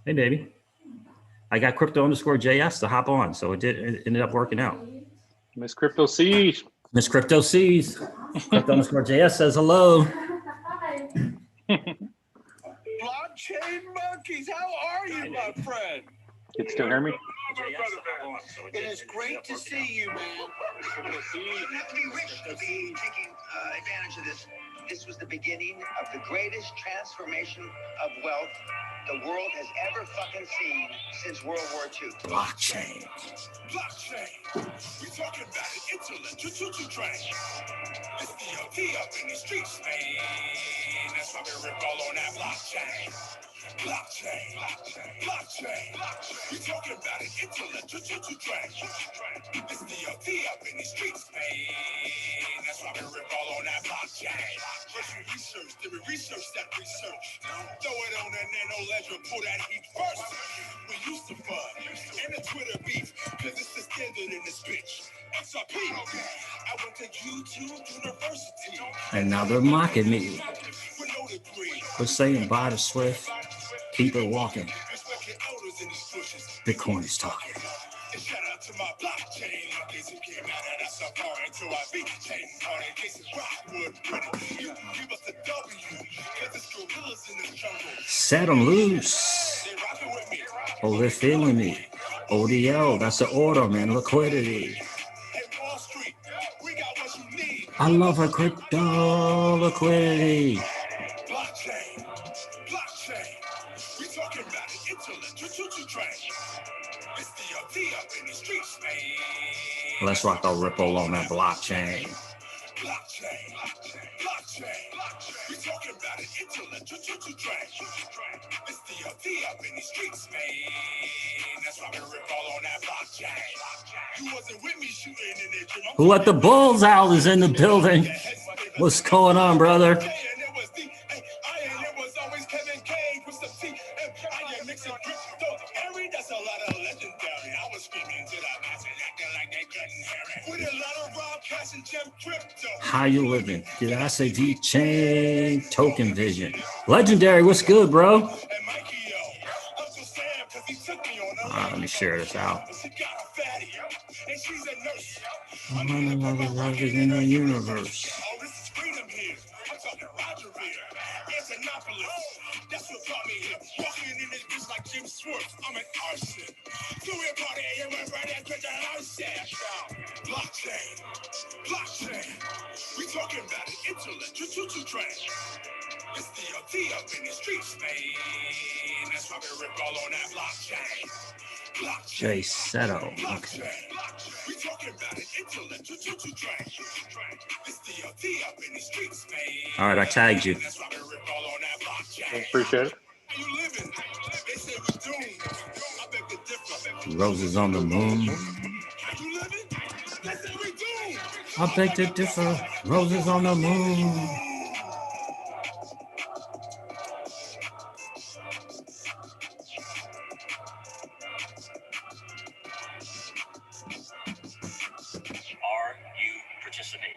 Hey, baby. I got crypto underscore JS to hop on, so it ended up working out. Miss Crypto Siege. Miss Crypto sees crypto underscore JS says hello. Blockchain monkeys, how are you, my friend? Can you still hear me? It is great to see you, man. You don't have to be rich to be taking advantage of this. This was the beginning of the greatest transformation of wealth the world has ever fucking seen since World War II. Blockchain. Blockchain. We talking about it. Internet. Choo-choo train. It's DLT up in the streets, man. That's why we rip all on that blockchain. Blockchain. Blockchain. We talking about it. Internet. Choo-choo train. It's DLT up in the streets, man. That's why we rip all on that blockchain. First we research, then we research that research. Throw it on a nano ledger, pull that heat first. We used to fun and the Twitter beef, cause it's the standard in this bitch. XRP. I went to YouTube University. And now they're mocking me With no degree. for saying buy the Swift, keep it walking. Respect your elders in these bushes. Bitcoin is talking. And shout out to my blockchain monkeys who came out of that safari to our chain party. Cases Rockwood Brennan. You give us the W, cause it's gorillas in this jungle. Set them loose. They rockin' with me. Oh, they're feeling me. ODL, that's the order, man. Liquidity. Hey, Wall Street, we got what you need. I love a crypto liquidity. Blockchain. Blockchain. We talking about it. Internet. Choo-choo train. It's DLT up in the streets, man. Let's rock the Ripple on that blockchain. Blockchain. Blockchain. We talking about it. Internet. Choo-choo train. It's DLT up in the streets, man. That's why we rip all on that blockchain. You wasn't with me shooting in the gym. Who let the bulls out is in the building. What's going on, brother? And it was the and it was always Kevin K with some T and I am mixing crypto. Harry, that's a lot of legendary. I was screaming to the masses, acting like they couldn't hear it. With a lot of Rob Cash and Gem Crypto. How you living? Did I say V-Chain Token Vision? Legendary, what's good, bro? And Mikey, yo, Uncle Sam, cause he took me on a Let me share this out. She got a fatty, and she's a nurse. I'm another Roger in the universe. Oh, this is freedom here. I'm talking Roger here. Antonopolis. That's what brought me here. Walking in this bitch like Jim Swartz. I'm an arson. So we're party and we're right after the arson. Blockchain. Blockchain. We talking about it. Internet. Choo-choo train. It's DLT up in the streets, man. That's why we rip all on that blockchain. Jay Seto. Okay. We talking about it. Internet. Choo-choo train. It's DLT up in the streets, man. All right, I tagged you. That's why we rip all on that blockchain. Appreciate it. How you living? They say we doomed. I beg to differ. Roses on the moon. How you living? They say we doomed. I beg to differ. Roses on the moon. Are you participating?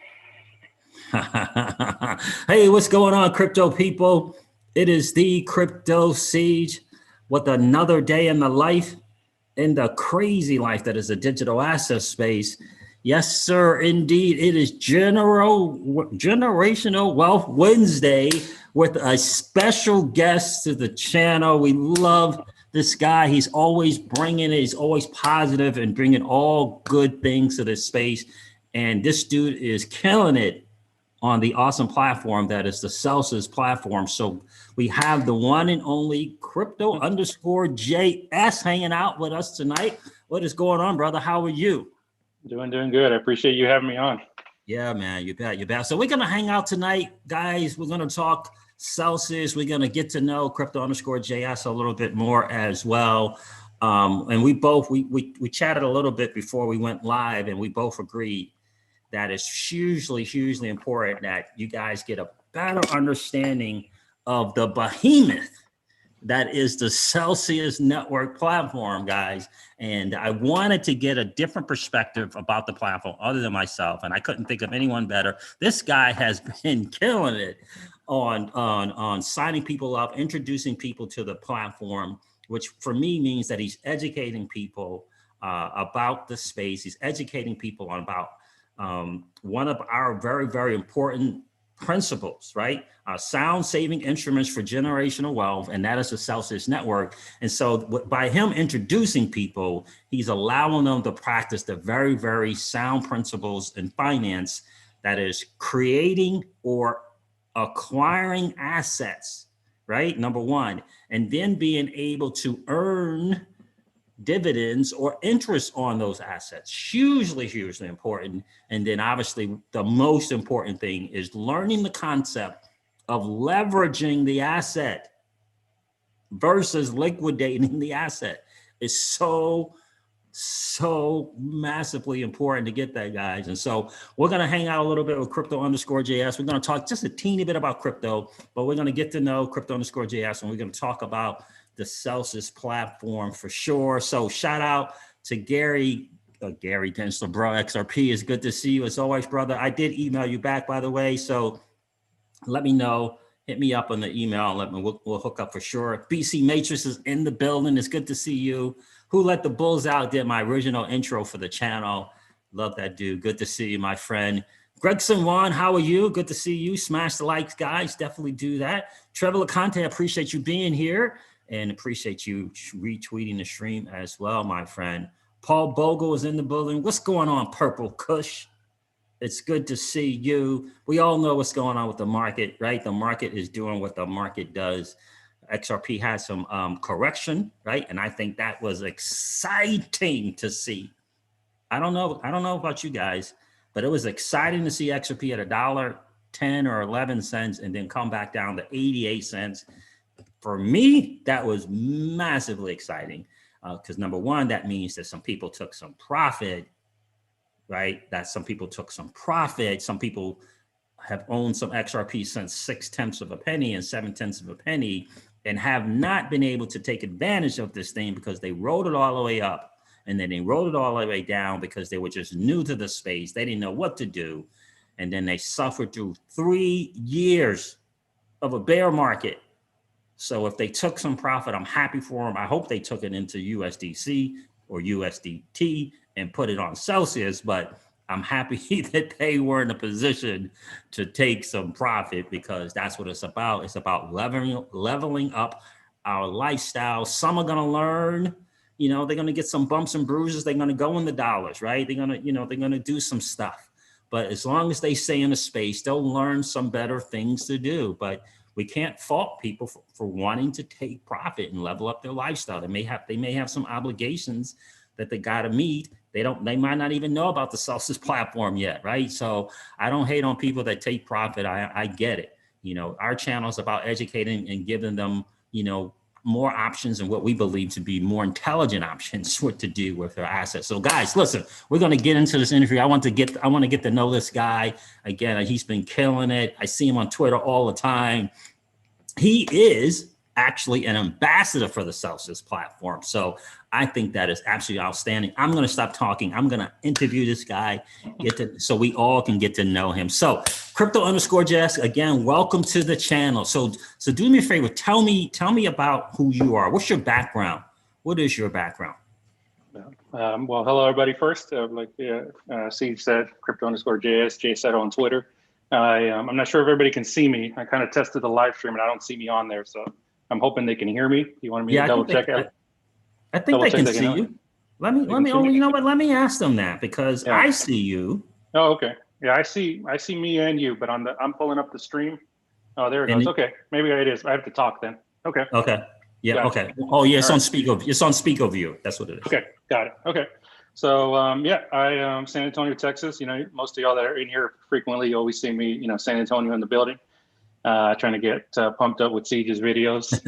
Hey, what's going on, crypto people? It is the Crypto Siege with another day in the life, in the crazy life that is a digital asset space. Yes, sir, indeed. It is Generational Wealth Wednesday with a special guest to the channel. We love this guy. He's always bringing it. He's always positive and bringing all good things to this space. And this dude is killing it on the awesome platform that is the Celsius platform. So we have the one and only crypto underscore JS hanging out with us tonight. What is going on, brother? How are you? Doing good. I appreciate you having me on. Yeah, man, you bet, you bet. So we're gonna hang out tonight, guys. We're gonna talk Celsius. We're gonna get to know crypto underscore JS a little bit more as well. And we chatted a little bit before we went live, and we both agreed that it's hugely important that you guys get a better understanding of the behemoth that is the Celsius network platform, guys. And I wanted to get a different perspective about the platform other than myself, and I couldn't think of anyone better. This guy has been killing it on signing people up, introducing people to the platform, which for me means that he's educating people about the space. He's educating people on about one of our very, very important principles, right? Sound saving instruments for generational wealth, and that is the Celsius Network. And so by him introducing people, he's allowing them to practice the very, very sound principles in finance, that is creating or acquiring assets, right? Number one, and then being able to earn dividends or interest on those assets. Hugely, hugely important. And then obviously the most important thing is learning the concept of leveraging the asset versus liquidating the asset. Is so massively important to get that, guys. And so we're going to hang out a little bit with Crypto_JS. We're going to talk just a teeny bit about crypto, but we're going to get to know Crypto_JS, and we're going to talk about the Celsius platform for sure. So shout out to Gary Gensler, bro. XRP, is good to see you as always, brother. I did email you back, by the way. So let me know. Hit me up on the email. We'll hook up for sure. BC Matrix is in the building. It's good to see you. Who Let the Bulls Out did my original intro for the channel. Love that dude. Good to see you, my friend. Gregson Juan, how are you? Good to see you. Smash the likes, guys. Definitely do that. Trevor LeConte, appreciate you being here and appreciate you retweeting the stream as well, my friend. Paul Bogle is in the building. What's going on, Purple Kush? It's good to see you. We all know what's going on with the market, right? The market is doing what the market does. XRP had some correction, right? And I think that was exciting to see. I don't know about you guys, but it was exciting to see XRP at $1.10 or 11 cents and then come back down to 88 cents. For me, that was massively exciting because number one, that means that some people took some profit, right? That some people took some profit. Some people have owned some XRP since 0.6 of a penny and 0.7 of a penny and have not been able to take advantage of this thing because they rolled it all the way up and then they rolled it all the way down because they were just new to the space. They didn't know what to do. And then they suffered through 3 years of a bear market. So if they took some profit, I'm happy for them. I hope they took it into USDC or USDT and put it on Celsius, but I'm happy that they were in a position to take some profit because that's what it's about. It's about leveling up our lifestyle. Some are going to learn, they're going to get some bumps and bruises. They're going to go in the dollars, right? They're going to do some stuff. But as long as they stay in a space, they'll learn some better things to do. But we can't fault people for wanting to take profit and level up their lifestyle. They may have some obligations that they got to meet. They might not even know about the Celsius platform yet, right? So I don't hate on people that take profit. I get it. Our channel is about educating and giving them, more options and what we believe to be more intelligent options, what to do with their assets. So guys, listen, we're going to get into this interview. I want to get to know this guy. Again, he's been killing it. I see him on Twitter all the time. He is actually an ambassador for the Celsius platform. So I think that is absolutely outstanding. I'm going to stop talking. I'm going to interview this guy, so we all can get to know him. So Crypto_JS, again, welcome to the channel. So do me a favor. Tell me about who you are. What's your background? What is your background? Well, hello, everybody. First, like Siege said, Crypto_JS, JSetto on Twitter. I'm not sure if everybody can see me. I kind of tested the live stream and I don't see me on there. So I'm hoping they can hear me. You want me to double check out? I think they can see you. Let me. Oh, you know what? Let me ask them that because I see you. Oh, okay. Yeah, I see me and you, but I'm pulling up the stream. Oh, there it goes. Okay, maybe it is. I have to talk then. Okay. Okay. Yeah. Gotcha. Okay. Oh, yeah. It's on speaker. It's on speaker view. That's what it is. Okay. Got it. Okay. So I am San Antonio, Texas. Most of y'all that are in here frequently, you always see me. San Antonio in the building. Trying to get pumped up with Siege's videos.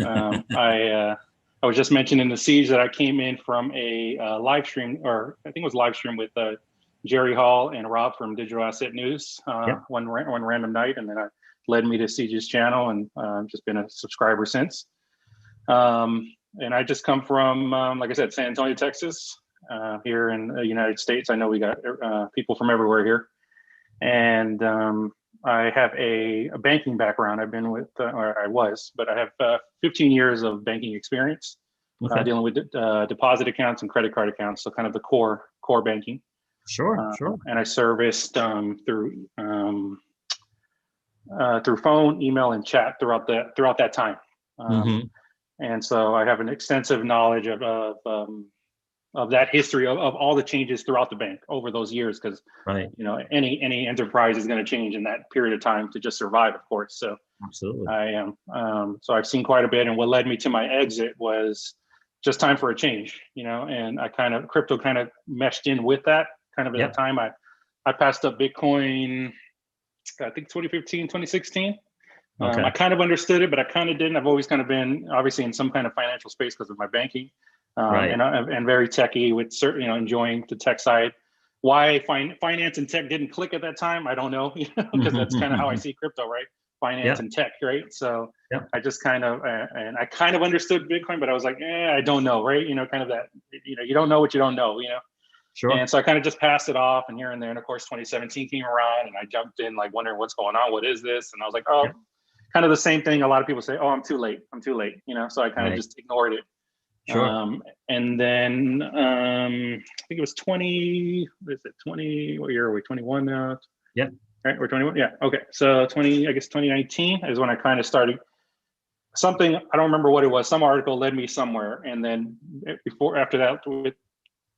I was just mentioning to Siege that I came in from a live stream, or I think it was live stream with Jerry Hall and Rob from Digital Asset News one random night, and then it led me to Siege's channel, and I've just been a subscriber since. And I just come from, like I said, San Antonio, Texas, here in the United States. I know we got people from everywhere here, and I have a banking background. I've been with, or I was, but I have 15 years of banking experience. Okay. dealing with deposit accounts and credit card accounts. So kind of the core banking. Sure. And I serviced through phone, email, and chat throughout that time. Mhm. And so I have an extensive knowledge of that history of all the changes throughout the bank over those years, because Right. any enterprise is going to change in that period of time to just survive, of course. So Absolutely. I am. So I've seen quite a bit, and what led me to my exit was just time for a change, and crypto kind of meshed in with that kind of at Yep. the time. I passed up Bitcoin, I think 2015, 2016. Okay. I kind of understood it, but I kind of didn't. I've always kind of been obviously in some kind of financial space because of my banking, Right. and very techy with certain, enjoying the tech side. Why finance and tech didn't click at that time, I don't know, because that's kind of how I see crypto, right? Finance Yep. and tech, right? So Yep. I just kind of, and I kind of understood Bitcoin, but I was like, I don't know, right? Kind of that, you don't know what you don't know, Sure. And so I kind of just passed it off, and here and there. And of course, 2017 came around, and I jumped in, like wondering what's going on. What is this? And I was like, oh, Yep. kind of the same thing. A lot of people say, oh, I'm too late. So I kind of Right. just ignored it. Sure. And then I think it was 20, what year are we? 21 now? Yep. Right, we're 21. Yeah. Okay. So 2019 is when I kind of started something. I don't remember what it was. Some article led me somewhere. And then after that, with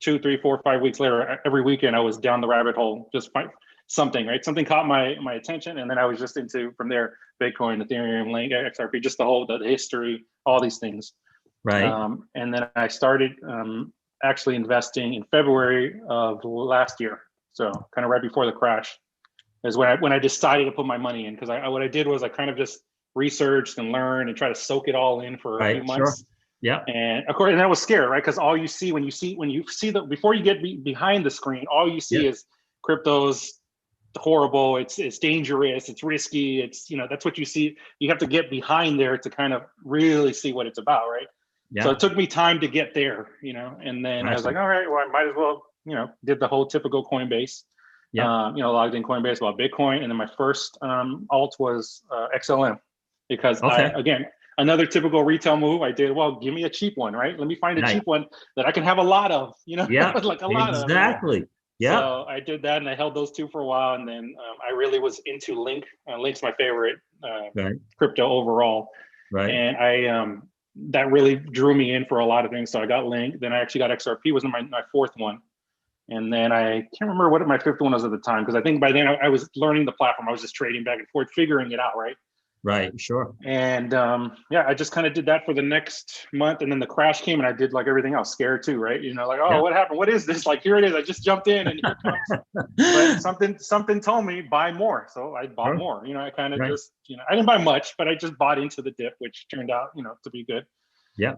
2, 3, 4, 5 weeks later, every weekend I was down the rabbit hole, just find something, right? Something caught my attention. And then I was just into, from there, Bitcoin, Ethereum, Link, XRP, just the history, all these things. Right. And then I started actually investing in February of last year. So kind of right before the crash is when I decided to put my money in, because what I did was I kind of just researched and learned and try to soak it all in for a few months. Sure. Yeah. And of course, and I was scared, right? Because all you see when you see before you get behind the screen, all you see is crypto's horrible, it's dangerous, it's risky, it's that's what you see. You have to get behind there to kind of really see what it's about, right? Yeah. So it took me time to get there, and then I was like, all right, well, I might as well, did the whole typical Coinbase, logged in Coinbase, about Bitcoin. And then my first alt was XLM, because again, another typical retail move I did. Well, give me a cheap one, right? Let me find a cheap one that I can have a lot of, Yeah. like a lot of. Exactly. Yeah. So I did that, and I held those two for a while. And then I really was into Link. Link's my favorite crypto overall. Right. And that really drew me in for a lot of things. So I got Link. Then I actually got XRP, was my fourth one. And then I can't remember what my fifth one was at the time, because I think by then I was learning the platform. I was just trading back and forth, figuring it out, right? Right. Sure. And I just kind of did that for the next month. And then the crash came, and I did like everything else, scared too, right? Like, oh, what happened? What is this? Like, here it is. I just jumped in, and here comes. But something told me buy more. So I bought more. I kind of just, I didn't buy much, but I just bought into the dip, which turned out, to be good. Yeah.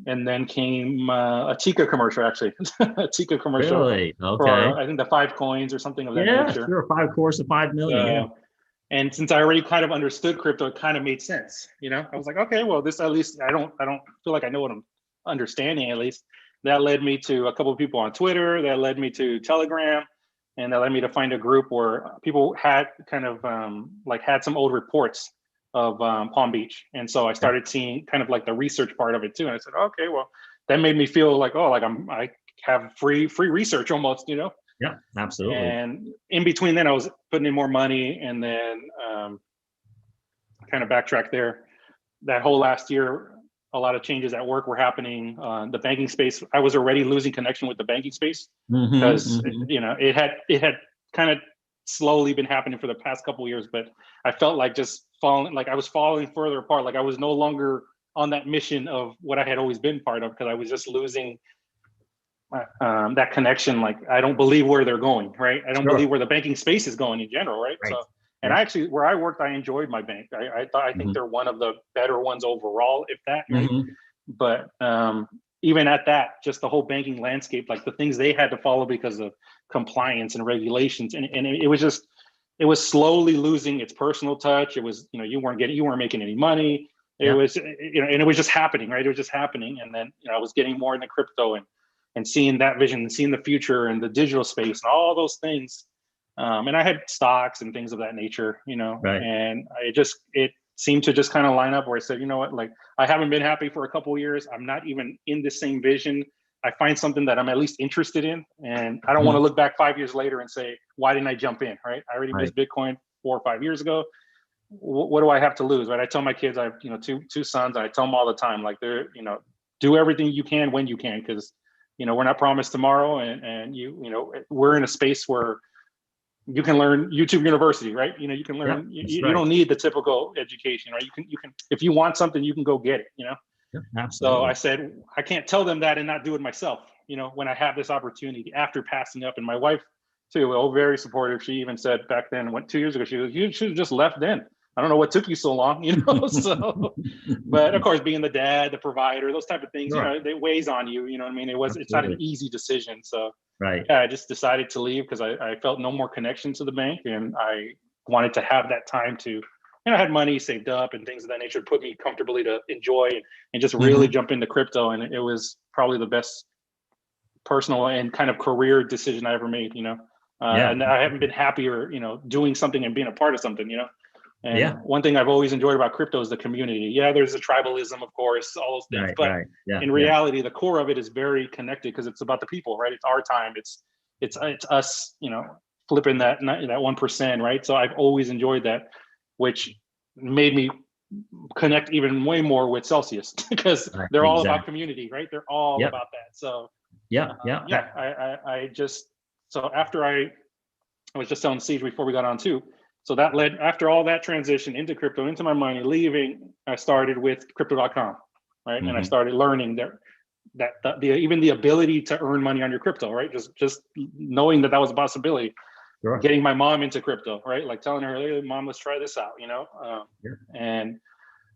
And then came a Tika commercial, actually. A Tika commercial. Really? Okay. For, I think the 5 coins or something of that nature. Yeah, sure. 5 course of 5 million. And since I already kind of understood crypto, it kind of made sense. I was like, okay, well, this, at least I don't feel like I know what I'm understanding, at least. That led me to a couple of people on Twitter. That led me to Telegram. And that led me to find a group where people had kind of had some old reports of Palm Beach. And so I started seeing kind of like the research part of it too. And I said, okay, well, that made me feel like, oh, like I have free research almost, Yeah, absolutely. And in between then I was putting in more money, and then kind of backtrack there. That whole last year, a lot of changes at work were happening. The banking space, I was already losing connection with the banking space, because it had kind of slowly been happening for the past couple of years, but I felt like I was falling further apart. Like I was no longer on that mission of what I had always been part of, because I was just losing that connection. Like, I don't believe where they're going, right? I don't believe where the banking space is going in general, right? So, and actually, where I worked, I enjoyed my bank. I think they're one of the better ones overall, if that, right? But even at that, just the whole banking landscape, like the things they had to follow because of compliance and regulations, and it was slowly losing its personal touch. It was, you weren't making any money. It was, and it was just happening, right? It was just happening. And then, I was getting more into crypto and seeing that vision and seeing the future and the digital space and all those things. And I had stocks and things of that nature, and seemed to just kind of line up where I said, you know what, like I haven't been happy for a couple of years. I'm not even in the same vision. I find something that I'm at least interested in, and I don't want to look back 5 years later and say, why didn't I jump in, right? I already missed Bitcoin 4 or 5 years ago. What do I have to lose, right? I tell my kids, I have, you know, two sons. I tell them all the time, like they're, you know, do everything you can when you can, because, you know, we're not promised tomorrow, and you know, we're in a space where you can learn YouTube University, right? You know, you can learn. You don't need the typical education, right? You can if you want something, you can go get it. You know. Absolutely. So I said, I can't tell them that and not do it myself, you know, when I have this opportunity after passing up. And my wife too, very supportive. She even said back then, 2 years ago, she was, you should have just left then. I don't know what took you so long, you know? So, but of course, being the dad, the provider, those type of things, you know, it weighs on you, you know what I mean? It's not an easy decision. So yeah, I just decided to leave because I felt no more connection to the bank, and I wanted to have that time to, you know, I had money saved up and things of that nature to put me comfortably to enjoy and just really jump into crypto. And it was probably the best personal and kind of career decision I ever made, you know. And I haven't been happier, you know, doing something and being a part of something, you know. And one thing I've always enjoyed about crypto is the community. Yeah, there's the tribalism, of course, all those things. But in reality, the core of it is very connected because it's about the people, right? It's our time. It's us, you know, flipping that 1%, right? So I've always enjoyed that, which made me connect even way more with Celsius because they're all about community, right? They're all about that. So I just, so after I was just telling Siege before we got on too. So that led, after all that transition into crypto, into my money, leaving, I started with crypto.com, right? And I started learning even the ability to earn money on your crypto, right? Just knowing that was a possibility. Sure. Getting my mom into crypto, right? Like telling her, hey, Mom, let's try this out, you know? And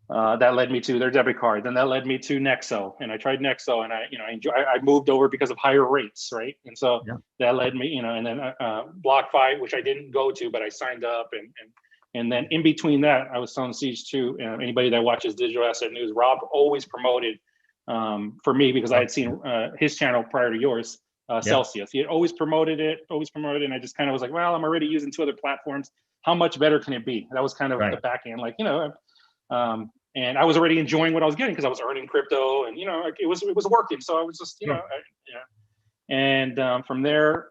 that led me to their debit card. Then that led me to Nexo, and I tried Nexo, and I moved over because of higher rates, right? And so that led me, you know, and then BlockFi, which I didn't go to, but I signed up, and then in between that, I was telling Siege too. Anybody that watches Digital Asset News, Rob always promoted for me because I had seen his channel prior to yours. Celsius. He had always promoted it, and I just kind of was like, well, I'm already using 2 other platforms. How much better can it be? That was kind of the back end, like, you know, and I was already enjoying what I was getting because I was earning crypto, and, you know, it was working. So I was just, you know, and from there,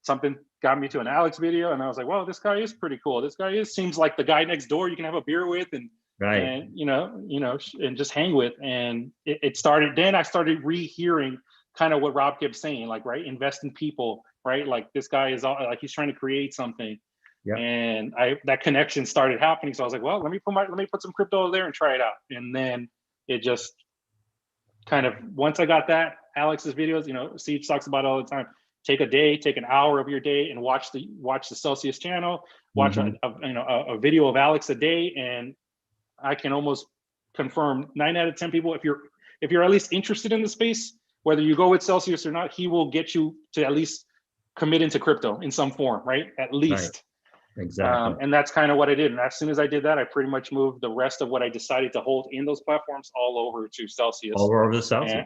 something got me to an Alex video, and I was like, well, this guy is pretty cool. This guy seems like the guy next door you can have a beer with, and you know, and just hang with. And it started. Then I started rehearing kind of what Rob kept saying, like, right, invest in people, right? Like this guy is all, like, he's trying to create something. And that connection started happening. So I was like, well, let me put some crypto over there and try it out. And then it just kind of, once I got that, Alex's videos, you know, Siege talks about it all the time. Take an hour of your day and watch the Celsius channel, watch a video of Alex a day. And I can almost confirm 9 out of 10 people, if you're at least interested in the space, whether you go with Celsius or not, he will get you to at least commit into crypto in some form, right? At least. Exactly. And that's kind of what I did. And as soon as I did that, I pretty much moved the rest of what I decided to hold in those platforms all over to Celsius. All over to Celsius.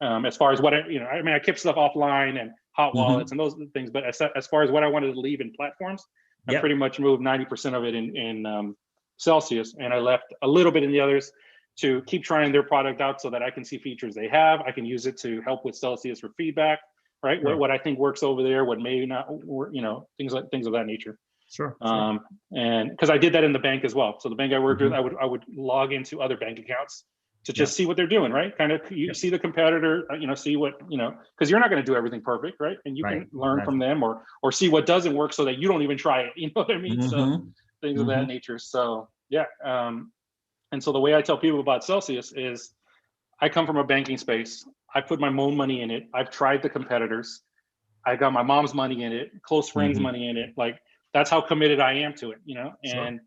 As far as what I kept stuff offline and hot wallets and those things. But as far as what I wanted to leave in platforms, I pretty much moved 90% of it in Celsius, and I left a little bit in the others to keep trying their product out so that I can see features they have. I can use it to help with Celsius for feedback, right? Sure. What I think works over there, what may not work, you know, things of that nature. Sure. And because I did that in the bank as well. So the bank I worked with, I would log into other bank accounts to just see what they're doing, right? Kind of see the competitor, you know, see what, you know, because you're not going to do everything perfect, right? And you can learn from them or see what doesn't work so that you don't even try it. You know what I mean? So things of that nature. So and so the way I tell people about Celsius is I come from a banking space. I put my own money in it. I've tried the competitors. I got my mom's money in it, close friends' money in it. Like, that's how committed I am to it, you know? And,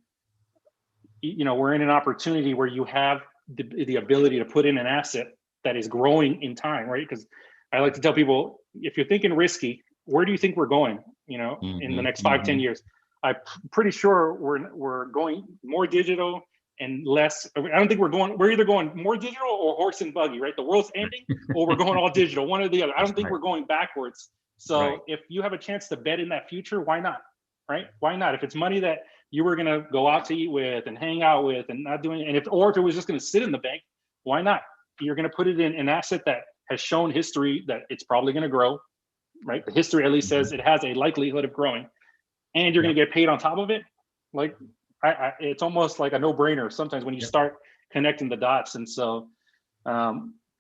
you know, we're in an opportunity where you have the ability to put in an asset that is growing in time, right? Because I like to tell people, if you're thinking risky, where do you think we're going, you know, in the next 5-10 years? I'm pretty sure we're going more digital and less. I don't think we're either going more digital or horse and buggy, right? The world's ending or we're going all digital, one or the other. I don't think we're going backwards. So if you have a chance to bet in that future, why not? Right? Why not? If it's money that you were going to go out to eat with and hang out with and not doing, and if it was just going to sit in the bank, why not? You're going to put it in an asset that has shown history that it's probably going to grow, right? The history at least says it has a likelihood of growing, and you're going to get paid on top of it. Like, it's almost like a no-brainer sometimes when you start connecting the dots. And so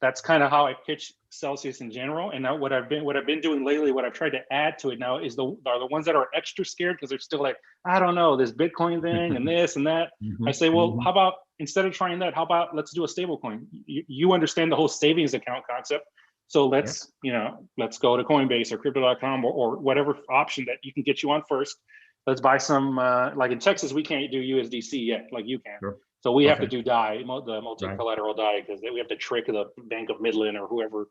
that's kind of how I pitch Celsius in general. And now what I've been doing lately, what I've tried to add to it now is are the ones that are extra scared because they're still like, I don't know, this Bitcoin thing and this and that. I say, well, how about instead of trying that, how about let's do a stable coin? You understand the whole savings account concept. So let's let's go to Coinbase or crypto.com or whatever option that you can get you on first. Let's buy some, like in Texas, we can't do USDC yet, like you can. Sure. So we have to do DAI, the multi-collateral DAI, because we have to trick the Bank of Midland or whoever.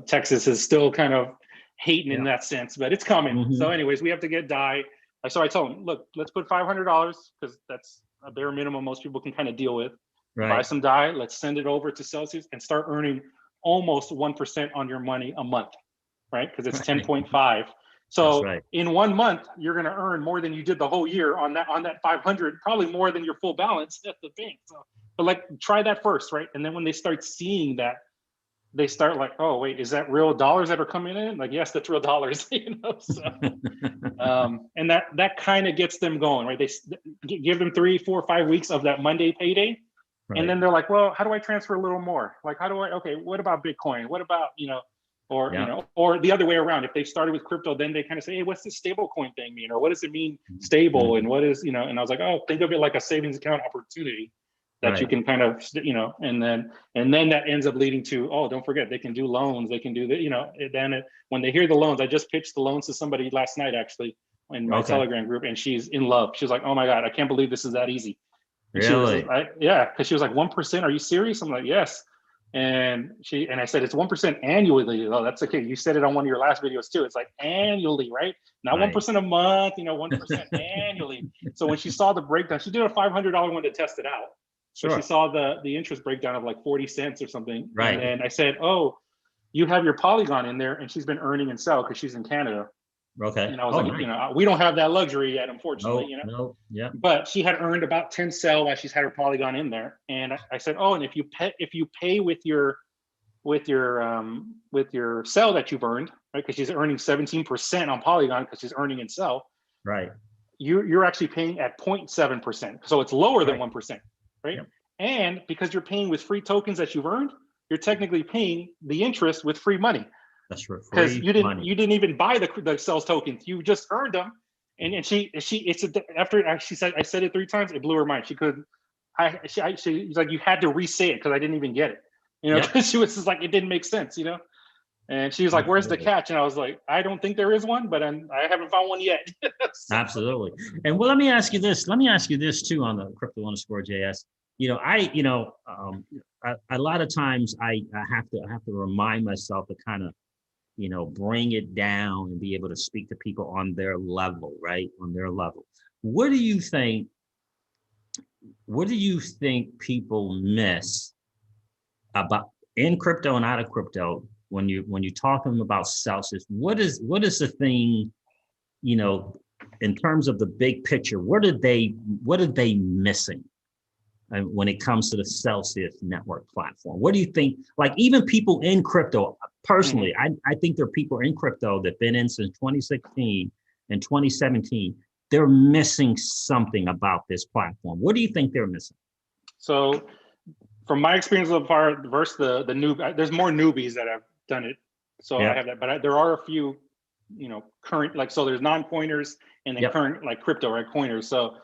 Texas is still kind of hating in that sense, but it's coming. So anyways, we have to get DAI. So I told them, look, let's put $500 because that's a bare minimum most people can kind of deal with. Buy some DAI, let's send it over to Celsius and start earning almost 1% on your money a month, right? Because it's 10.5. So in 1 month, you're going to earn more than you did the whole year on that 500, probably more than your full balance at the bank. So, but like, try that first, right? And then when they start seeing that, they start like, oh wait, is that real dollars that are coming in? Like, yes, that's real dollars, So, and that kind of gets them going, right? They give them 3, 4, 5 weeks of that Monday payday, and then they're like, well, how do I transfer a little more? Like, okay, what about Bitcoin? What about or the other way around? If they started with crypto, then they kind of say, hey, what's this stable coin thing mean? Or what does it mean stable? And what is, and I was like, oh, think of it like a savings account opportunity that you can kind of, and then that ends up leading to, oh, don't forget, they can do loans. They can do that, when they hear the loans, I just pitched the loans to somebody last night, actually, in my Telegram group, and she's in love. She's like, oh my God, I can't believe this is that easy. And really? Because she was like, 1%, are you serious? I'm like, yes. And I said, it's 1% annually. Oh, that's okay. You said it on one of your last videos too. It's like annually, right? Not 1% a month, 1% annually. So when she saw the breakdown, she did a $500 one to test it out. So she saw the interest breakdown of like 40 cents or something. Right. And I said, oh, you have your Polygon in there, and she's been earning and sell because she's in Canada. Okay. And I was like, we don't have that luxury yet, unfortunately. But she had earned about 10 cell while she's had her Polygon in there. And I said, oh, and if you pay with your cell that you've earned, right? Because she's earning 17% on Polygon because she's earning in cell. Right. You're actually paying at 0.7%. So it's lower than 1%, right? Yep. And because you're paying with free tokens that you've earned, you're technically paying the interest with free money. That's right. Because you didn't even buy the cells tokens. You just earned them. And after she said, I said it 3 times, it blew her mind. She couldn't. She's like, you had to re-say it because I didn't even get it. Because she was just like, it didn't make sense. And she was like, where's the catch? And I was like, I don't think there is one, but I haven't found one yet. Absolutely. And well, let me ask you this. Let me ask you this too on the crypto_JS. A lot of times I have to remind myself to kind of, bring it down and be able to speak to people on their level, right? On their level. What do you think people miss about in crypto and out of crypto when you talk to them about Celsius? What is the thing, in terms of the big picture, what are they missing when it comes to the Celsius network platform? What do you think? Like, even people in crypto, personally, I think there are people in crypto that've been in since 2016 and 2017. They're missing something about this platform. What do you think they're missing? So, from my experience so far, versus the noob, there's more newbies that have done it. So I have that, but there are a few, current, so there's non-coiners and then current crypto, right? Coiners. So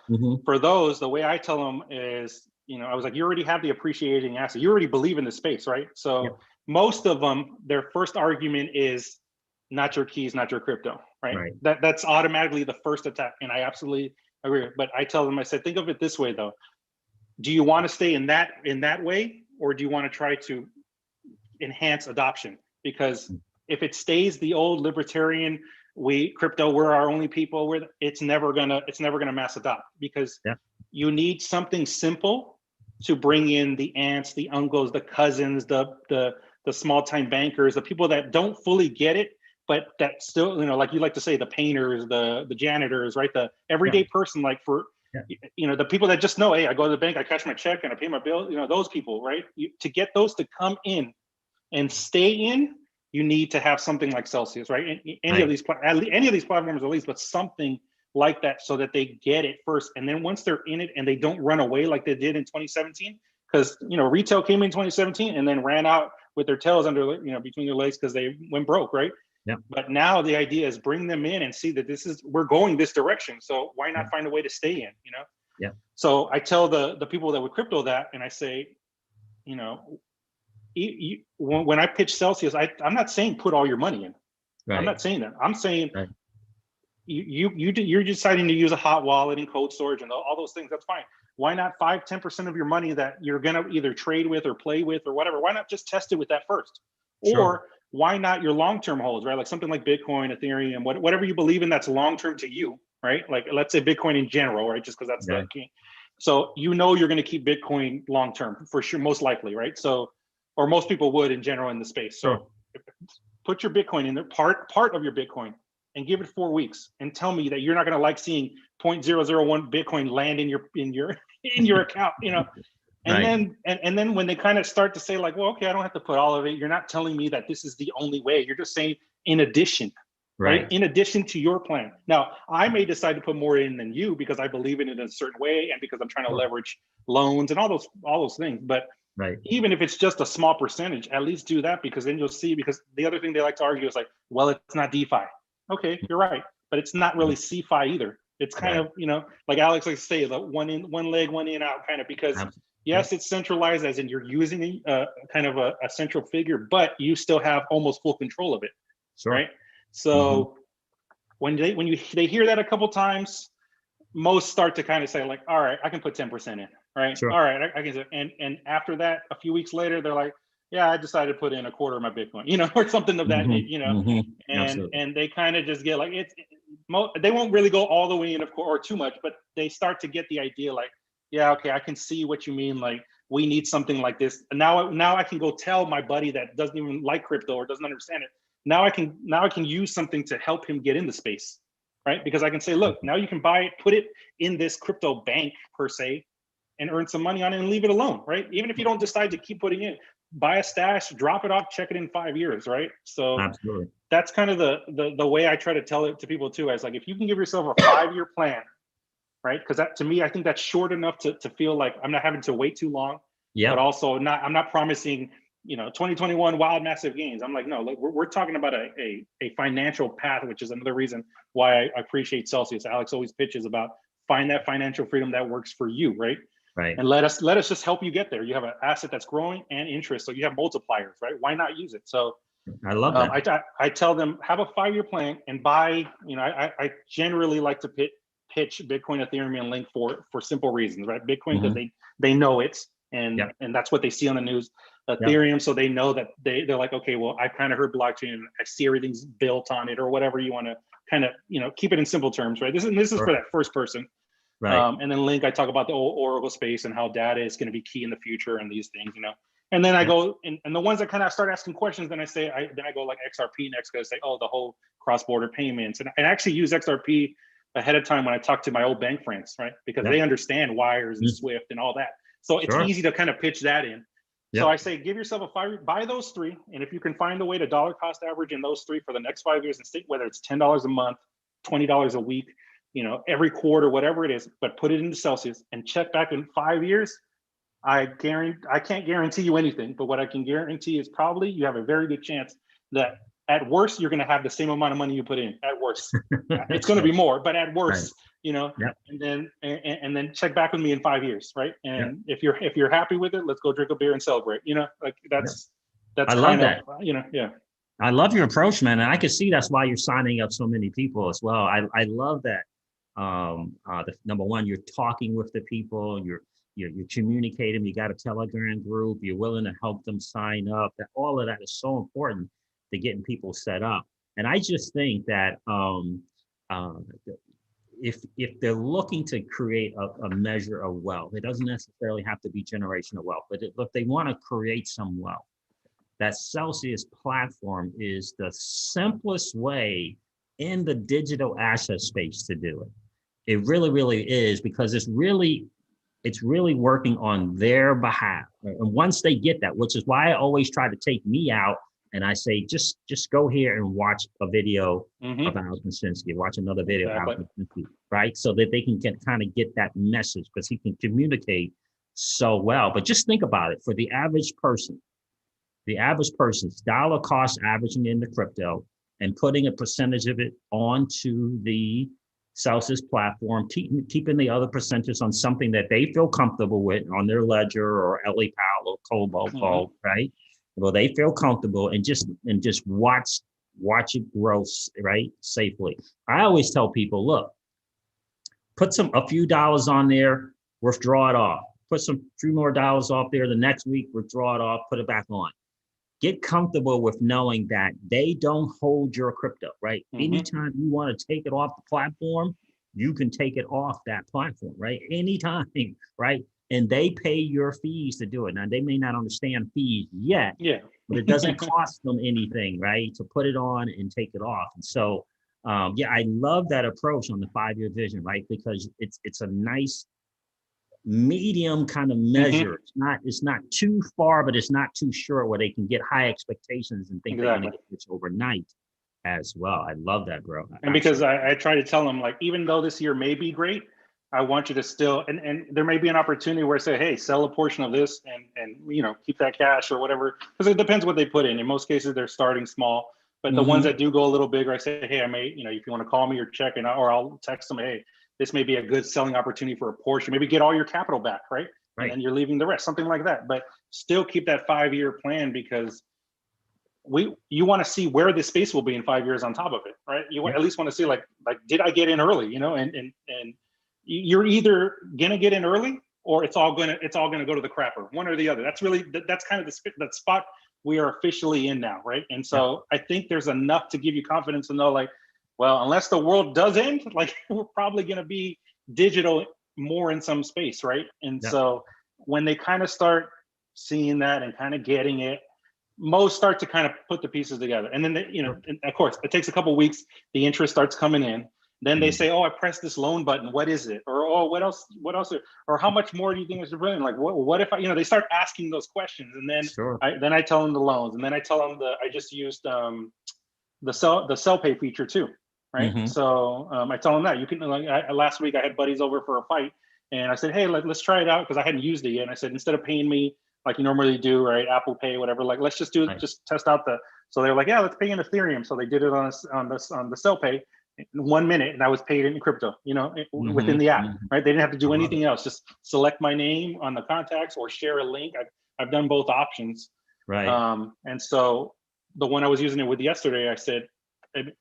for those, the way I tell them is, I was like, you already have the appreciating asset. You already believe in the space, right? So most of them, their first argument is not your keys, not your crypto, right? That's automatically the first attack. And I absolutely agree. But I tell them, I said, think of it this way though. Do you want to stay in that way? Or do you want to try to enhance adoption? Because if it stays the old libertarian, we're our only people, it's never gonna mass adopt, because you need something simple to bring in the aunts, the uncles, the cousins, the small time bankers, the people that don't fully get it, but that still, you know, like you like to say, the painters, the janitors, right? The everyday person, like for, you know, the people that just know, hey, I go to the bank, I cash my check and I pay my bill, you know, those people, right? To get those to come in and stay in, you need to have something like Celsius, right? Any of these platforms at least, but something like that so that they get it first. And then once they're in it and they don't run away like they did in 2017, because, you know, retail came in 2017 and then ran out with their tails under, you know, between their legs because they went broke, right? Yeah. But now the idea is bring them in and see that we're going this direction. So why not find a way to stay in, you know? Yeah. So I tell the people that would crypto that, and I say, you know, when I pitch Celsius, I'm not saying put all your money in. Right. I'm not saying that. I'm saying you're deciding to use a hot wallet and cold storage and all those things. That's fine. Why not 5-10% of your money that you're gonna either trade with or play with or whatever? Why not just test it with that first? Sure. Or why not your long-term holds, right? Like something like Bitcoin, Ethereum, whatever you believe in that's long-term to you, right? Like let's say Bitcoin in general, right? Just because that's the key. So you know you're going to keep Bitcoin long-term for sure, most likely, right? So, or most people would in general in the space. So put your Bitcoin in there, part of your Bitcoin, and give it 4 weeks, and tell me that you're not going to like seeing 0.001 Bitcoin land in your account, you know. And then when they kind of start to say like, well, okay, I don't have to put all of it. You're not telling me that this is the only way. You're just saying in addition, right? In addition to your plan. Now, I may decide to put more in than you because I believe in it in a certain way and because I'm trying to leverage loans and all those things. But even if it's just a small percentage, at least do that, because then you'll see, because the other thing they like to argue is like, well, it's not DeFi. Okay, you're right. But it's not really CeFi either. It's kind of, you know, like Alex likes to say, the one leg, one in, out kind of, because yes, it's centralized as in you're using a kind of a central figure, but you still have almost full control of it, right? So when they hear that a couple times, most start to kind of say like, all right, I can put 10% in, right? All right, I can. And after that, a few weeks later, they're like, yeah, I decided to put in a quarter of my Bitcoin, you know, or something of that, you know, and they kind of just get like, they won't really go all the way in, of course, or too much, but they start to get the idea like, yeah, okay, I can see what you mean. Like, we need something like this. And now I can go tell my buddy that doesn't even like crypto or doesn't understand it. Now I can use something to help him get in the space, right? Because I can say, look, now you can buy it, put it in this crypto bank per se, and earn some money on it and leave it alone, right? Even if you don't decide to keep putting in, buy a stash, drop it off, check it in 5 years, right? So that's kind of the way I try to tell it to people too. As like, if you can give yourself a 5-year plan, right? Because that, to me, I think that's short enough to feel like I'm not having to wait too long. But also I'm not promising, you know, 2021 wild massive gains. I'm like, no, like we're talking about a financial path, which is another reason why I appreciate Celsius. Alex always pitches about find that financial freedom that works for you, right? And let us just help you get there. You have an asset that's growing and interest, so you have multipliers, right? Why not use it? So I love that. I tell them, have a 5-year plan and buy. You know, I generally like to pitch Bitcoin, Ethereum, and Link for simple reasons, right? Bitcoin because they know it, and that's what they see on the news. Ethereum, so they know that they're like, okay, well, I've kind of heard blockchain, and I see everything's built on it, or whatever you want to kind of, you know, keep it in simple terms, right? This is for that first person. And then Link, I talk about the old Oracle space and how data is going to be key in the future and these things, you know. And then I go, and the ones that kind of start asking questions, then I go like XRP next, because say, oh, the whole cross-border payments. And I actually use XRP ahead of time when I talk to my old bank friends, right? Because they understand wires and Swift and all that. So it's easy to kind of pitch that in. So I say, give yourself a 5-year, buy those 3. And if you can find a way to dollar cost average in those 3 for the next 5 years, and stick, whether it's $10 a month, $20 a week, you know, every quarter, whatever it is, but put it into Celsius and check back in 5 years. I can't guarantee you anything, but what I can guarantee is probably you have a very good chance that at worst, you're going to have the same amount of money you put in. At worst, it's going to be more, but at worst, you know, and then check back with me in 5 years, right? And if you're happy with it, let's go drink a beer and celebrate. You know, like that's I love that. You know, I love your approach, man, and I can see that's why you're signing up so many people as well. I love that. The number one, you're talking with the people, you're communicating, you got a Telegram group, you're willing to help them sign up. That all of that is so important to getting people set up. And I just think that if they're looking to create a measure of wealth, it doesn't necessarily have to be generational wealth, but if they want to create some wealth, that Celsius platform is the simplest way in the digital asset space to do it. It really, really is, because it's really working on their behalf. And once they get that, which is why I always try to take me out and I say, just go here and watch a video about Al Krasinski, watch another video about Al Krasinski, right? So that they can kind of get that message, because he can communicate so well. But just think about it, for the average person's dollar cost averaging into crypto and putting a percentage of it onto the Celsius platform, keeping the other percentages on something that they feel comfortable with on their ledger or LA Powell or Cobalt Vault, right? Well, they feel comfortable, and just watch it grow, right, safely. I always tell people, look, put a few dollars on there, withdraw it off. Put few more dollars off there the next week, withdraw it off, put it back on. Get comfortable with knowing that they don't hold your crypto, right? Anytime you want to take it off the platform, you can take it off that platform, right? Anytime, right? And they pay your fees to do it. Now, they may not understand fees yet, but it doesn't cost them anything, right? To put it on and take it off. And so, I love that approach on the 5-year vision, right? Because it's a nice medium kind of measure. It's not too far, but it's not too short, where they can get high expectations and think they're going to get this overnight as well. I love that, bro. And because I try to tell them, like, even though this year may be great, I want you to still, and there may be an opportunity where I say, hey, sell a portion of this and keep that cash or whatever, because it depends what they put in. In most cases, they're starting small, but the ones that do go a little bigger, I say, hey, I may, if you want to call me or check, or I'll text them, hey, this may be a good selling opportunity for a portion. Maybe get all your capital back, right? And then you're leaving the rest, something like that. But still keep that 5-year plan, because you want to see where this space will be in 5 years on top of it, right? You at least want to see like did I get in early, and you're either gonna get in early, or it's all gonna go to the crapper, one or the other. That's kind of the spot we are officially in now, right? And so I think there's enough to give you confidence to know, like, well, unless the world does end, like, we're probably going to be digital more in some space, right? And so when they kind of start seeing that and kind of getting it, most start to kind of put the pieces together. And then, and of course, it takes a couple of weeks. The interest starts coming in. Then they say, oh, I pressed this loan button. What is it? Or, oh, what else? Or how much more do you think is brilliant? Like, what if they start asking those questions. And then I tell them the loans. And then I tell them I just used the sell pay feature too. Right. So I tell them that you can, last week I had buddies over for a fight, and I said, hey, let's try it out, because I hadn't used it yet. And I said, instead of paying me like you normally do, right, Apple Pay, whatever, like, let's just do it, just test out so they're like, yeah, let's pay in Ethereum. So they did it on the sell pay in 1 minute, and I was paid in crypto, within the app, right? They didn't have to do anything else. Just select my name on the contacts or share a link. I've done both options. Right. And so the one I was using it with yesterday, I said,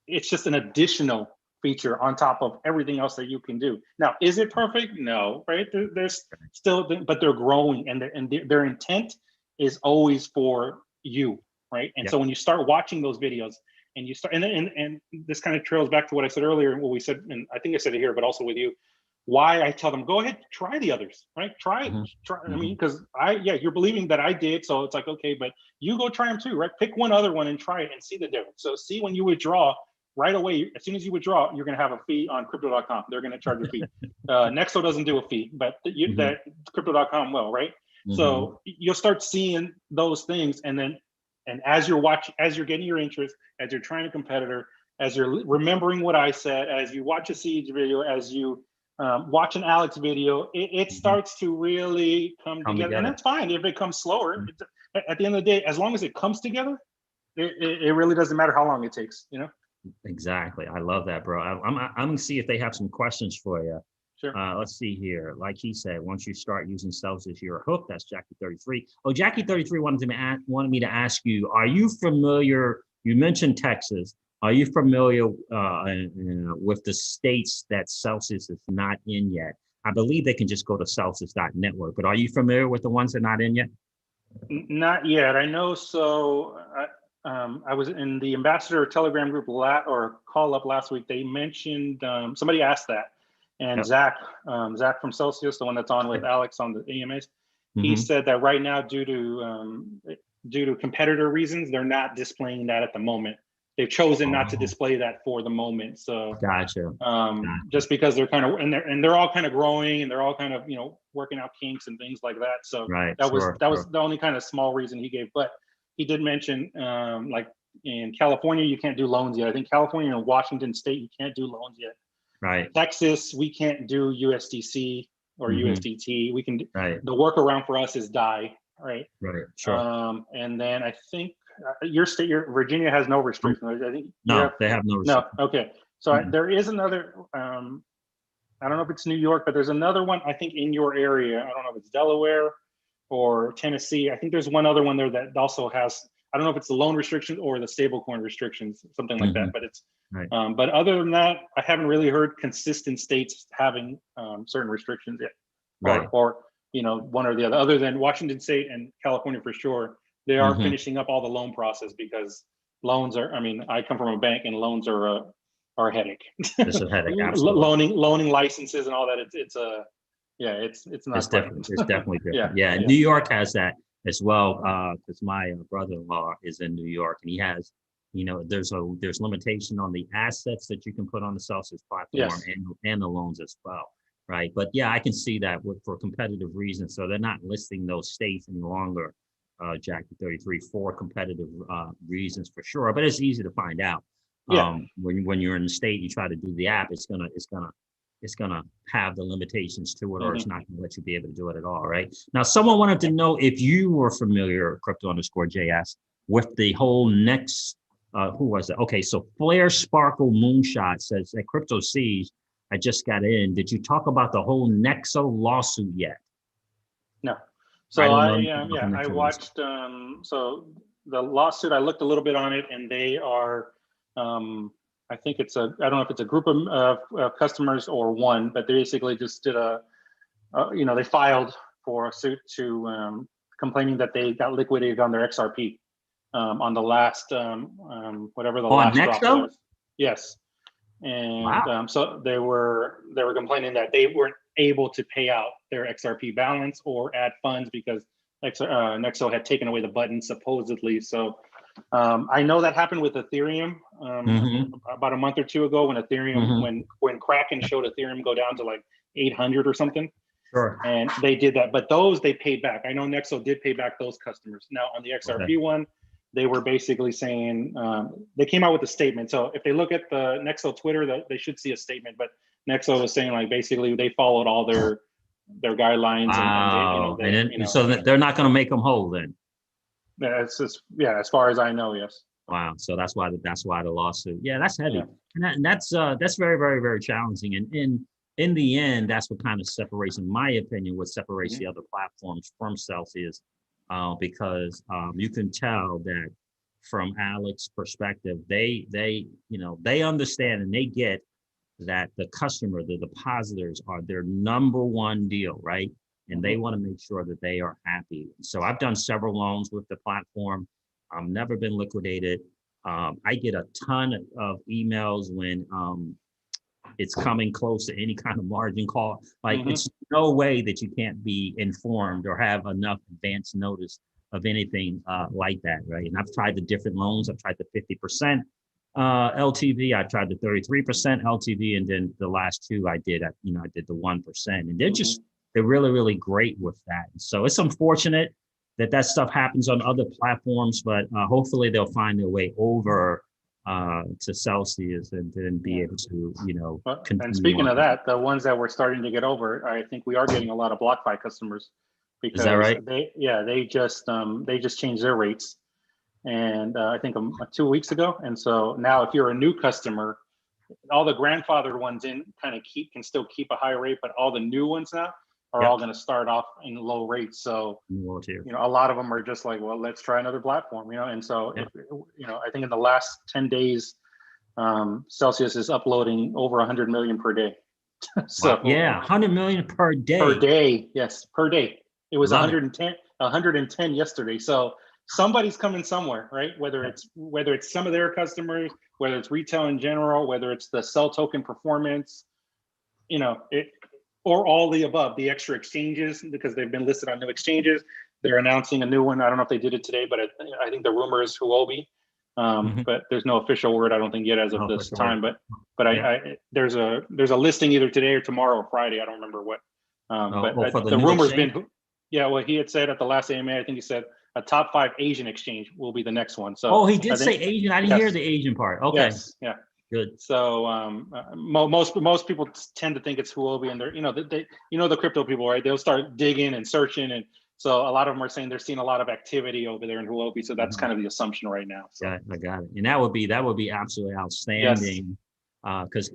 it's just an additional feature on top of everything else that you can do. Now, is it perfect? No, right? There's still, but they're growing, and their intent is always for you, right? And so when you start watching those videos, and you start, and this kind of trails back to what I said earlier, what we said, and I think I said it here, but also with you, why I tell them, go ahead, try the others, right? Try. I mean, because you're believing that I did, so it's like, okay, but you go try them too, right? Pick one other one and try it and see the difference. So see, when you withdraw right away, as soon as you withdraw, you're going to have a fee on crypto.com. They're going to charge a fee. Nexo doesn't do a fee, but that crypto.com will, right? So you'll start seeing those things, and as you're watching, as you're getting your interest, as you're trying a competitor, as you're remembering what I said, as you watch a Siege video, as you watch an Alex video, it starts to really come together. And that's fine if it comes slower. At the end of the day, as long as it comes together, it really doesn't matter how long it takes, Exactly. I love that, bro. I'm gonna see if they have some questions for you. Sure. Let's see here. Like he said, once you start using Celsius, you're hooked. That's Jackie33. Oh, Jackie33 wanted me to ask you, are you familiar? You mentioned Texas. Are you familiar with the states that Celsius is not in yet? I believe they can just go to Celsius.network, but are you familiar with the ones that are not in yet? Not yet. I know. So I was in the Ambassador Telegram group or call up last week. They mentioned, somebody asked that. And Zach from Celsius, the one that's on with Alex on the AMAs, he said that right now, due to due to competitor reasons, they're not displaying that at the moment. They've chosen not to display that for the moment. So Gotcha. just because they're kind of and they're all kind of growing and they're all kind of working out kinks and things like that. So Right. that was Sure. the only kind of small reason he gave. But he did mention like in California you can't do loans yet. I think California and Washington State you can't do loans yet. Right. Texas we can't do USDC or USDT. We can do, Right. the workaround for us is DAI, right? Right. Sure. And then I think your state, Virginia has no restrictions. I think No, they have no restrictions. no. Okay, so there is another. I don't know if it's New York, but there's another one. I think in your area. I don't know if it's Delaware or Tennessee. I think there's one other one there that also has. I don't know if it's the loan restrictions or the stablecoin restrictions, something like that. But it's. Right. But other than that, I haven't really heard consistent states having certain restrictions yet. Right. Or one or the other. Other than Washington State and California for sure. They are finishing up all the loan process because loans are. I mean, I come from a bank, and loans are a headache. It's a headache. Absolutely. Loaning licenses and all that. It's not. It's different. It's definitely different. Yeah. New York has that as well. Because my brother-in-law is in New York, and he has. There's limitation on the assets that you can put on the Celsius platform and the loans as well. Right. But yeah, I can see that for competitive reasons. So they're not listing those states any longer. Jackie 33 for competitive reasons for sure, but it's easy to find out. When you're in the state, you try to do the app, it's gonna have the limitations to it, or it's not gonna let you be able to do it at all. Right now, someone wanted to know if you were familiar, Crypto_JS, with the whole next. Who was it? Okay, so Flare Sparkle Moonshot says that Crypto Siege. I just got in. Did you talk about the whole Nexo lawsuit yet? No. So I watched. So the lawsuit, I looked a little bit on it, and they are. I think I don't know if it's a group of customers or one, but they basically just did they filed for a suit to complaining that they got liquidated on their XRP on the last whatever the last drop was. Yes. And so they were complaining that they weren't able to pay out their XRP balance or add funds because Nexo had taken away the button supposedly. So I know that happened with Ethereum about a month or two ago when Ethereum when Kraken showed Ethereum go down to like 800 or something. Sure. And they did that, but those they paid back. I know Nexo did pay back those customers. Now on the XRP one, they were basically saying they came out with a statement. So if they look at the Nexo Twitter, they should see a statement. But Nexo was saying like basically they followed all their guidelines. Wow. So they're not going to make them whole then. Yeah, it's just as far as I know, yes. Wow. So that's why the lawsuit. Yeah, that's heavy, and that's very, very, very challenging. And in the end, that's what kind of separates, in my opinion, what separates the other platforms from Celsius. Because you can tell that from Alex's perspective, they understand and they get that the customer, the depositors are their number one deal, right? And they want to make sure that they are happy. So I've done several loans with the platform. I've never been liquidated. I get a ton of emails when it's coming close to any kind of margin call. Like it's no way that you can't be informed or have enough advance notice of anything like that, right? And I've tried the different loans. I've tried the 50% LTV. I tried the 33% LTV, and then the last two I did the 1%, and they're really, really great with that. So it's unfortunate that stuff happens on other platforms, but hopefully they'll find their way over to Celsius and then be able to, continue. And speaking of that, the ones that we're starting to get over, I think we are getting a lot of BlockFi customers because is that right? they just changed their rates, and I think 2 weeks ago. And so now, if you're a new customer, all the grandfathered ones can still keep a high rate, but all the new ones now are all going to start off in low rates. So a lot of them are just like, well, let's try another platform, and so I think in the last 10 days Celsius is uploading over 100 million per day. So 100 million per day. Yes, per day. It was 110 yesterday. So somebody's coming somewhere, right? Whether it's some of their customers, whether it's retail in general, whether it's the Cell Token performance, or all the above, the extra exchanges, because they've been listed on new exchanges, they're announcing a new one. I don't know if they did it today, but I think the rumor is Huobi. But there's no official word, I don't think, yet as of this time. But there's a listing either today or tomorrow or Friday. I don't remember what. But the rumor's been, well, he had said at the last AMA, I think he said a top 5 Asian exchange will be the next one. So he did say Asian. I didn't hear the Asian part. Okay. Yes. Yeah. Good. So most people tend to think it's Huobi, and they're the crypto people, right? They'll start digging and searching, and so a lot of them are saying they're seeing a lot of activity over there in Huobi. So that's kind of the assumption right now. So. Yeah, I got it. And that would be absolutely outstanding, because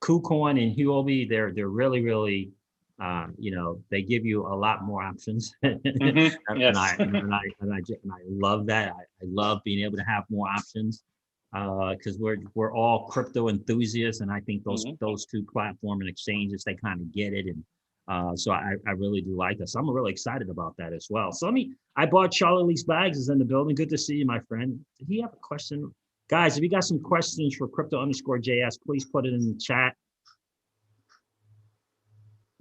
KuCoin and Huobi, they're really, really, they give you a lot more options. Yes. and I love that. I love being able to have more options, because we're all crypto enthusiasts, and I think those two platform and exchanges, they kind of get it, and so I really do like that. So I'm really excited about that as well. So I bought Charlie Lee's Bags is in the building. Good to see you, my friend. Did he have a question? Guys, if you got some questions for crypto_JS, please put it in the chat.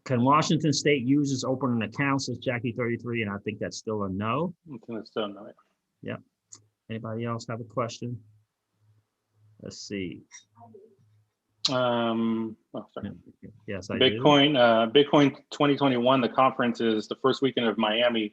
Can Washington State users open an account, says Jackie33, and I think that's still a no. I think that's still a no. Yeah. Anybody else have a question? Let's see. Sorry. Yes, I Bitcoin, Bitcoin 2021, the conference is the first weekend of Miami.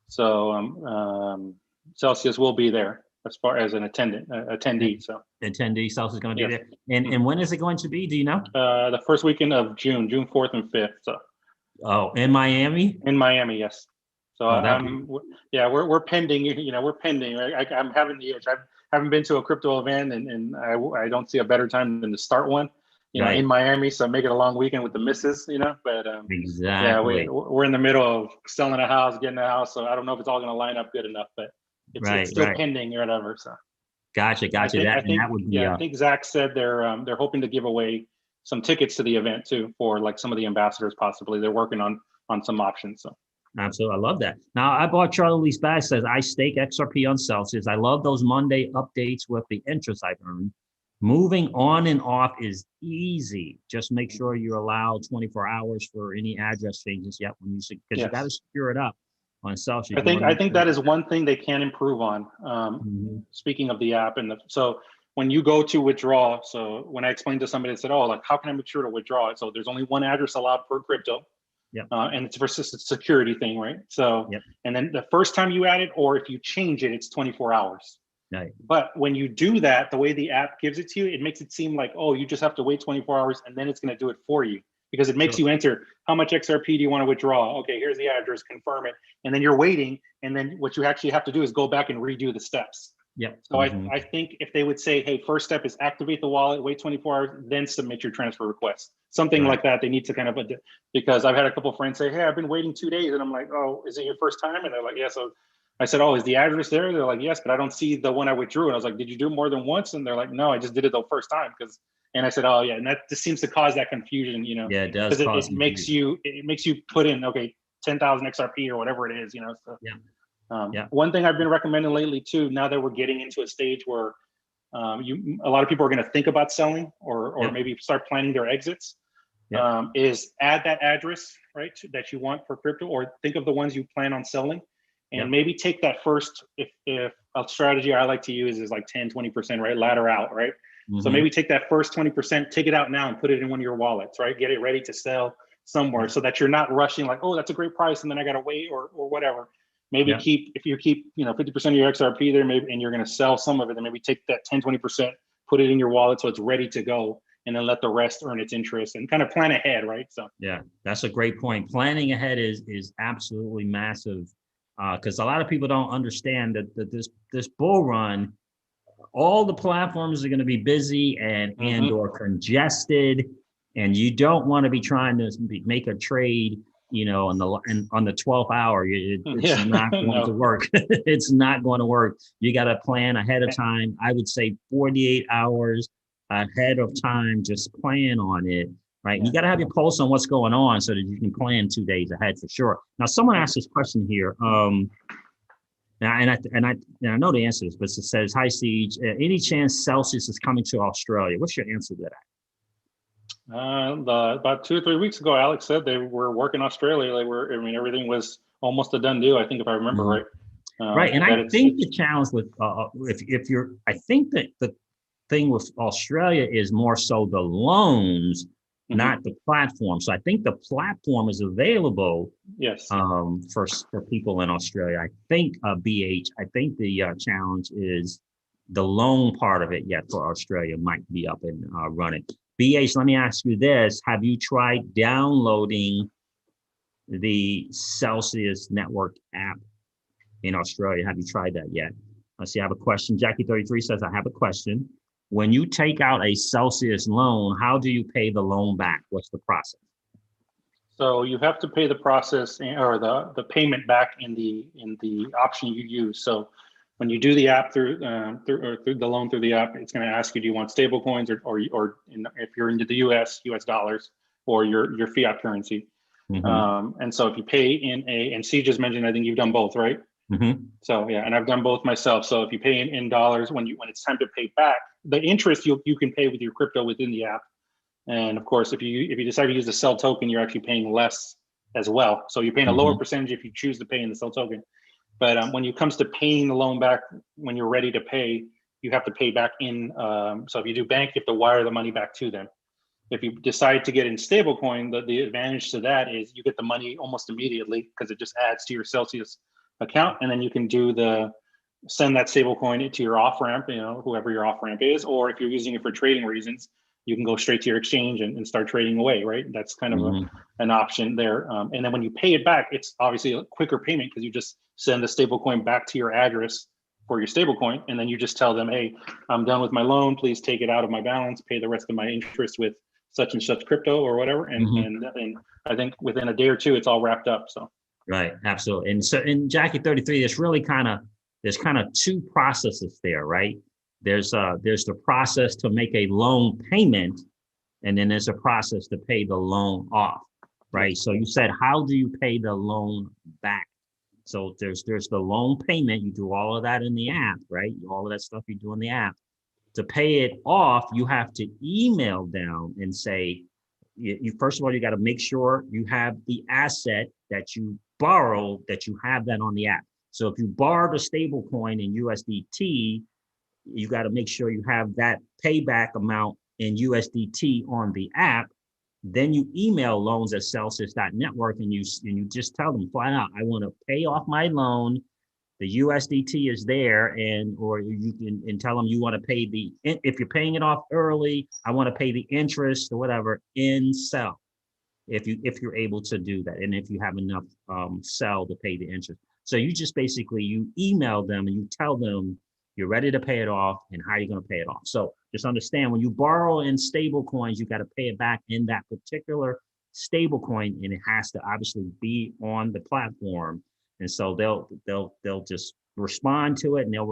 So Celsius will be there as far as an attendee. So attendee, Celsius is going to be there. And when is it going to be? Do you know? The first weekend of June 4th and 5th. So. In Miami? In Miami, yes. So we're pending. We're pending. I'm having the itch. I haven't been to a crypto event, and I don't see a better time than to start one. In Miami, so make it a long weekend with the missus. But exactly. We're in the middle of selling a house, getting a house. So I don't know if it's all going to line up good enough, but it's still pending or whatever. So. Gotcha. That would be. I think Zach said they're hoping to give away some tickets to the event too for like some of the ambassadors. Possibly they're working on some options. So. Absolutely. I love that. Now, I bought Charlie Lee's Bag, says, I stake XRP on Celsius. I love those Monday updates with the interest I've earned. Moving on and off is easy. Just make sure you're allowed 24 hours for any address changes yet because you got to secure it up on Celsius. I think that is one thing they can improve on. Speaking of the app, so when you go to withdraw, so when I explained to somebody, they said, how can I make sure to withdraw it? So there's only one address allowed per crypto. Yeah. And it's versus a security thing, right? So, and then the first time you add it, or if you change it, it's 24 hours. Right. But when you do that, the way the app gives it to you, it makes it seem like, you just have to wait 24 hours and then it's going to do it for you, because it makes you enter how much XRP do you want to withdraw? Okay, here's the address, confirm it. And then you're waiting. And then what you actually have to do is go back and redo the steps. Yeah. So I think if they would say, hey, first step is activate the wallet, wait 24 hours, then submit your transfer request. Something like that. They need to kind of, because I've had a couple of friends say, hey, I've been waiting 2 days. And I'm like, is it your first time? And they're like, yeah. So I said, is the address there? They're like, yes, but I don't see the one I withdrew. And I was like, did you do it more than once? And they're like, no, I just did it the first time. And I said, and that just seems to cause that confusion, Yeah, it does. Because it makes you put in, 10,000 XRP or whatever it is, So. Yeah. One thing I've been recommending lately too, now that we're getting into a stage where a lot of people are going to think about selling or maybe start planning their exits, is add that address, right, that you want for crypto, or think of the ones you plan on selling, and maybe take that first, if a strategy I like to use is like 10, 20%, right, ladder out, right? So maybe take that first 20%, take it out now and put it in one of your wallets, right? Get it ready to sell somewhere so that you're not rushing like, that's a great price and then I got to wait or whatever. Maybe if you keep 50% of your XRP there, maybe, and you're going to sell some of it, then maybe take that 10, 20%, put it in your wallet so it's ready to go, and then let the rest earn its interest and kind of plan ahead, right? So yeah, that's a great point. Planning ahead is absolutely massive, because a lot of people don't understand that this bull run, all the platforms are going to be busy and or congested, and you don't want to be trying to make a trade on the 12th hour. It's not going to work. It's not going to work. You got to plan ahead of time. I would say 48 hours ahead of time, just plan on it, right? You got to have your pulse on what's going on so that you can plan 2 days ahead for sure. Now, someone asked this question here. Now, and I know the answer to this, but it says, hi, Siege, any chance Celsius is coming to Australia? What's your answer to that? About 2 or 3 weeks ago, Alex said they were working Australia. Everything was almost a done deal, I think, if I remember right. Right, and that I it's- think the challenge with if you're, I think that the thing with Australia is more so the loans, Mhm. not the platform. So I think the platform is available Yes. for people in Australia. I think BH. I think the challenge is the loan part of it. Yet for Australia might be up and running. BH, let me ask you this: have you tried downloading the Celsius Network app in Australia? Have you tried that yet? Let's see, I have a question. Jackie33 says, I have a question. When you take out a Celsius loan, how do you pay the loan back? What's the process? So you have to pay the process or the payment back in the option you use. So when you do the app through the loan through the app, it's going to ask you, do you want stable coins or if you're into the US dollars or your fiat currency. Mm-hmm. And so if you pay in and C just mentioned, I think you've done both, right? Mm-hmm. So yeah, and I've done both myself. So if you pay in dollars, when it's time to pay back, the interest you can pay with your crypto within the app. And of course, if you decide to use the Cell token, you're actually paying less as well. So you're paying a lower percentage if you choose to pay in the Cell token. But when it comes to paying the loan back, when you're ready to pay, you have to pay back in. So if you do bank, you have to wire the money back to them. If you decide to get in stablecoin, the advantage to that is you get the money almost immediately because it just adds to your Celsius account, and then you can send that stablecoin into your off ramp, whoever your off ramp is, or if you're using it for trading reasons, you can go straight to your exchange and start trading away, right? That's kind of an option there. And then when you pay it back, it's obviously a quicker payment because you just send the stablecoin back to your address for your stablecoin, and then you just tell them, hey, I'm done with my loan. Please take it out of my balance, pay the rest of my interest with such and such crypto or whatever. And I think within a day or two, it's all wrapped up. So. Right, absolutely. And so in Jackie33, there's kind of two processes there, right? There's the process to make a loan payment, and then there's a process to pay the loan off, right? So you said, how do you pay the loan back? So there's the loan payment, you do all of that in the app, right? All of that stuff you do in the app. To pay it off, you have to email down and say, you first of all, you got to make sure you have the asset that you borrow, that you have that on the app. So if you borrowed a stable coin in USDT, you got to make sure you have that payback amount in USDT on the app. Then you email loans@celsius.network and you just tell them flat out, I want to pay off my loan. The USDT is there, or you can tell them you want to pay if you're paying it off early, I want to pay the interest or whatever in Cell. If you're able to do that, and if you have enough Cell to pay the interest. So you just basically, you email them and you tell them you're ready to pay it off and how you're going to pay it off. So just understand, when you borrow in stable coins, you got to pay it back in that particular stable coin, and it has to obviously be on the platform. And so they'll just respond to it, and they'll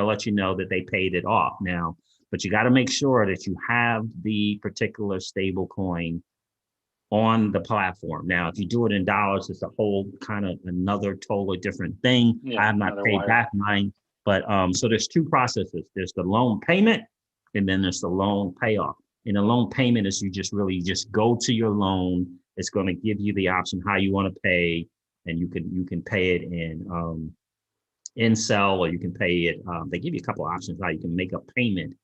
let you know that they paid it off now. But you got to make sure that you have the particular stable coin on the platform. Now, if you do it in dollars, it's a whole kind of another totally different thing. Yeah, I have not paid back mine. But so there's two processes. There's the loan payment, and then there's the loan payoff. And the loan payment is you just go to your loan. It's going to give you the option how you want to pay, and you can pay it in Cell, or you can pay it. They give you a couple of options how you can make a payment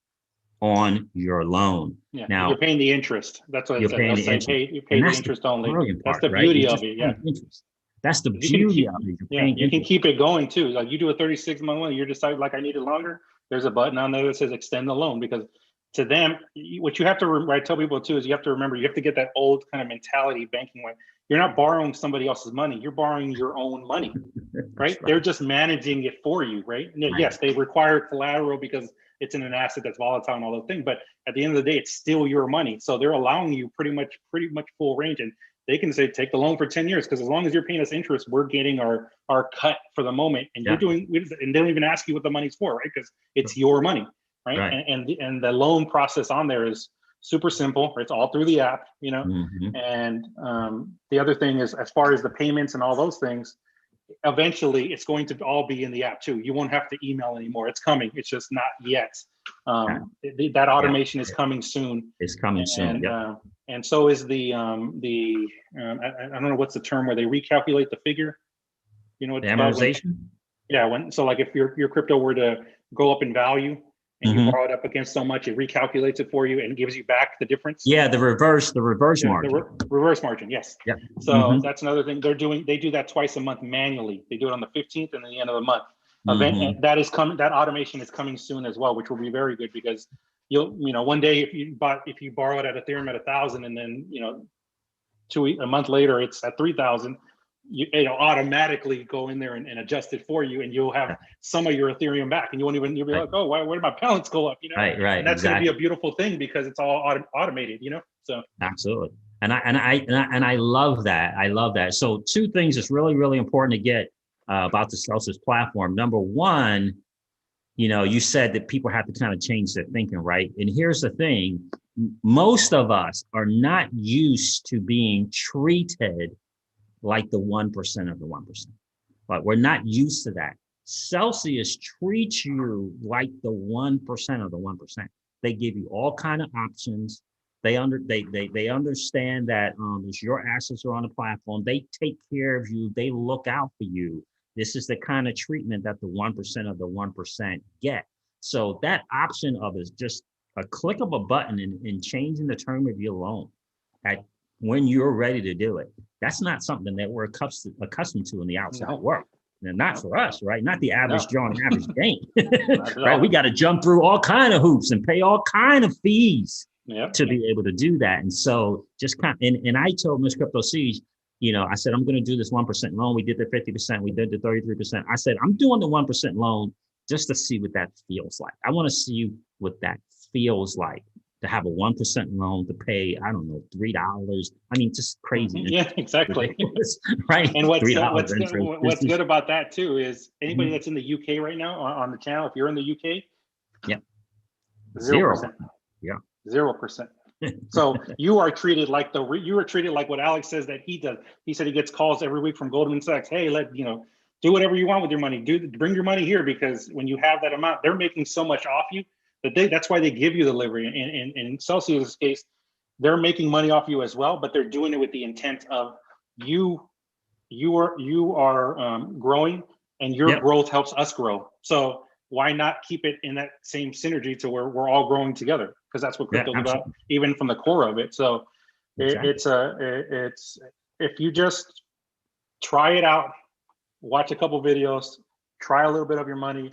on your loan. Yeah, now you're paying the interest. That's what you're it says. paying the Say interest. you pay the interest only. That's the beauty of it. Yeah. That's the beauty of it. Yeah, you can keep it going too. Like you do a 36-month loan, you decide like I need it longer. There's a button on there that says extend the loan, because to them, what you have to I tell people too is you have to remember, you have to get that old kind of mentality banking way. You're not borrowing somebody else's money. You're borrowing your own money, right? They're just managing it for you, right? Yes, they require collateral because it's in an asset that's volatile and all those things. But at the end of the day, it's still your money. So they're allowing you pretty much full range. And they can say, take the loan for 10 years, because as long as you're paying us interest, we're getting our cut for the moment. And you're doing, and they don't even ask you what the money's for, right? Because it's your money, right? And the loan process on there is super simple. It's all through the app, And the other thing is, as far as the payments and all those things, eventually it's going to all be in the app too. You won't have to email anymore. It's coming. It's just not yet. That automation is coming soon. It's coming soon. And so is the I don't know what's the term where they recalculate the figure. You know what The it's about? amortization? Yeah, so like if your crypto were to go up in value and you Mhm. borrow it up against so much, it recalculates it for you and gives you back the difference. Yeah, the reverse Yeah, margin. reverse margin, yes. Yep. So Mhm. that's another thing they do that twice a month manually. They do it on the 15th and the end of the month. Mhm. And that automation is coming soon as well, which will be very good because one day if you borrow it at Ethereum at 1,000 and then, a month later it's at 3,000, it'll automatically go in there and adjust it for you, and you'll have some of your Ethereum back, and you'll be Right. like, oh, where did my balance go up? Right, and that's exactly. going to be a beautiful thing because it's all automated, So Absolutely. And I love that. I love that. So two things that's really, really important to get about the Celsius platform. Number one, you said that people have to kind of change their thinking, right? And here's the thing. Most of us are not used to being treated like the 1% of the 1%. But we're not used to that. Celsius treats you like the 1% of the 1%. They give you all kind of options. They understand that as your assets are on the platform, they take care of you. They look out for you. This is the kind of treatment that the 1% of the 1% get. So that option of is just a click of a button and changing the term of your loan at when you're ready to do it. That's not something that we're accustomed to in the outside world. And not for us, right? Not the average Joe and average Dane, right? We got to jump through all kind of hoops and pay all kind of fees to be able to do that. And so just and I told Miss Crypto Siege, I said, I'm going to do this 1% loan. We did the 50%. We did the 33%. I said, I'm doing the 1% loan just to see what that feels like. I want to see what that feels like to have a 1% loan to pay, I don't know, $3. I mean, just crazy. Yeah, exactly. Right. And what's good about that too is anybody that's in the UK right now on the channel, if you're in the UK, yeah, 0%. Yeah, 0%. So you are treated like what Alex says that he does. He said he gets calls every week from Goldman Sachs. Hey, do whatever you want with your money. Bring your money here, because when you have that amount, they're making so much off you that's why they give you the delivery. In Celsius' case, they're making money off you as well, but they're doing it with the intent of you are growing, and your growth helps us grow. So why not keep it in that same synergy to where we're all growing together? Because that's what crypto's about, even from the core of it. So it's if you just try it out, watch a couple videos, try a little bit of your money.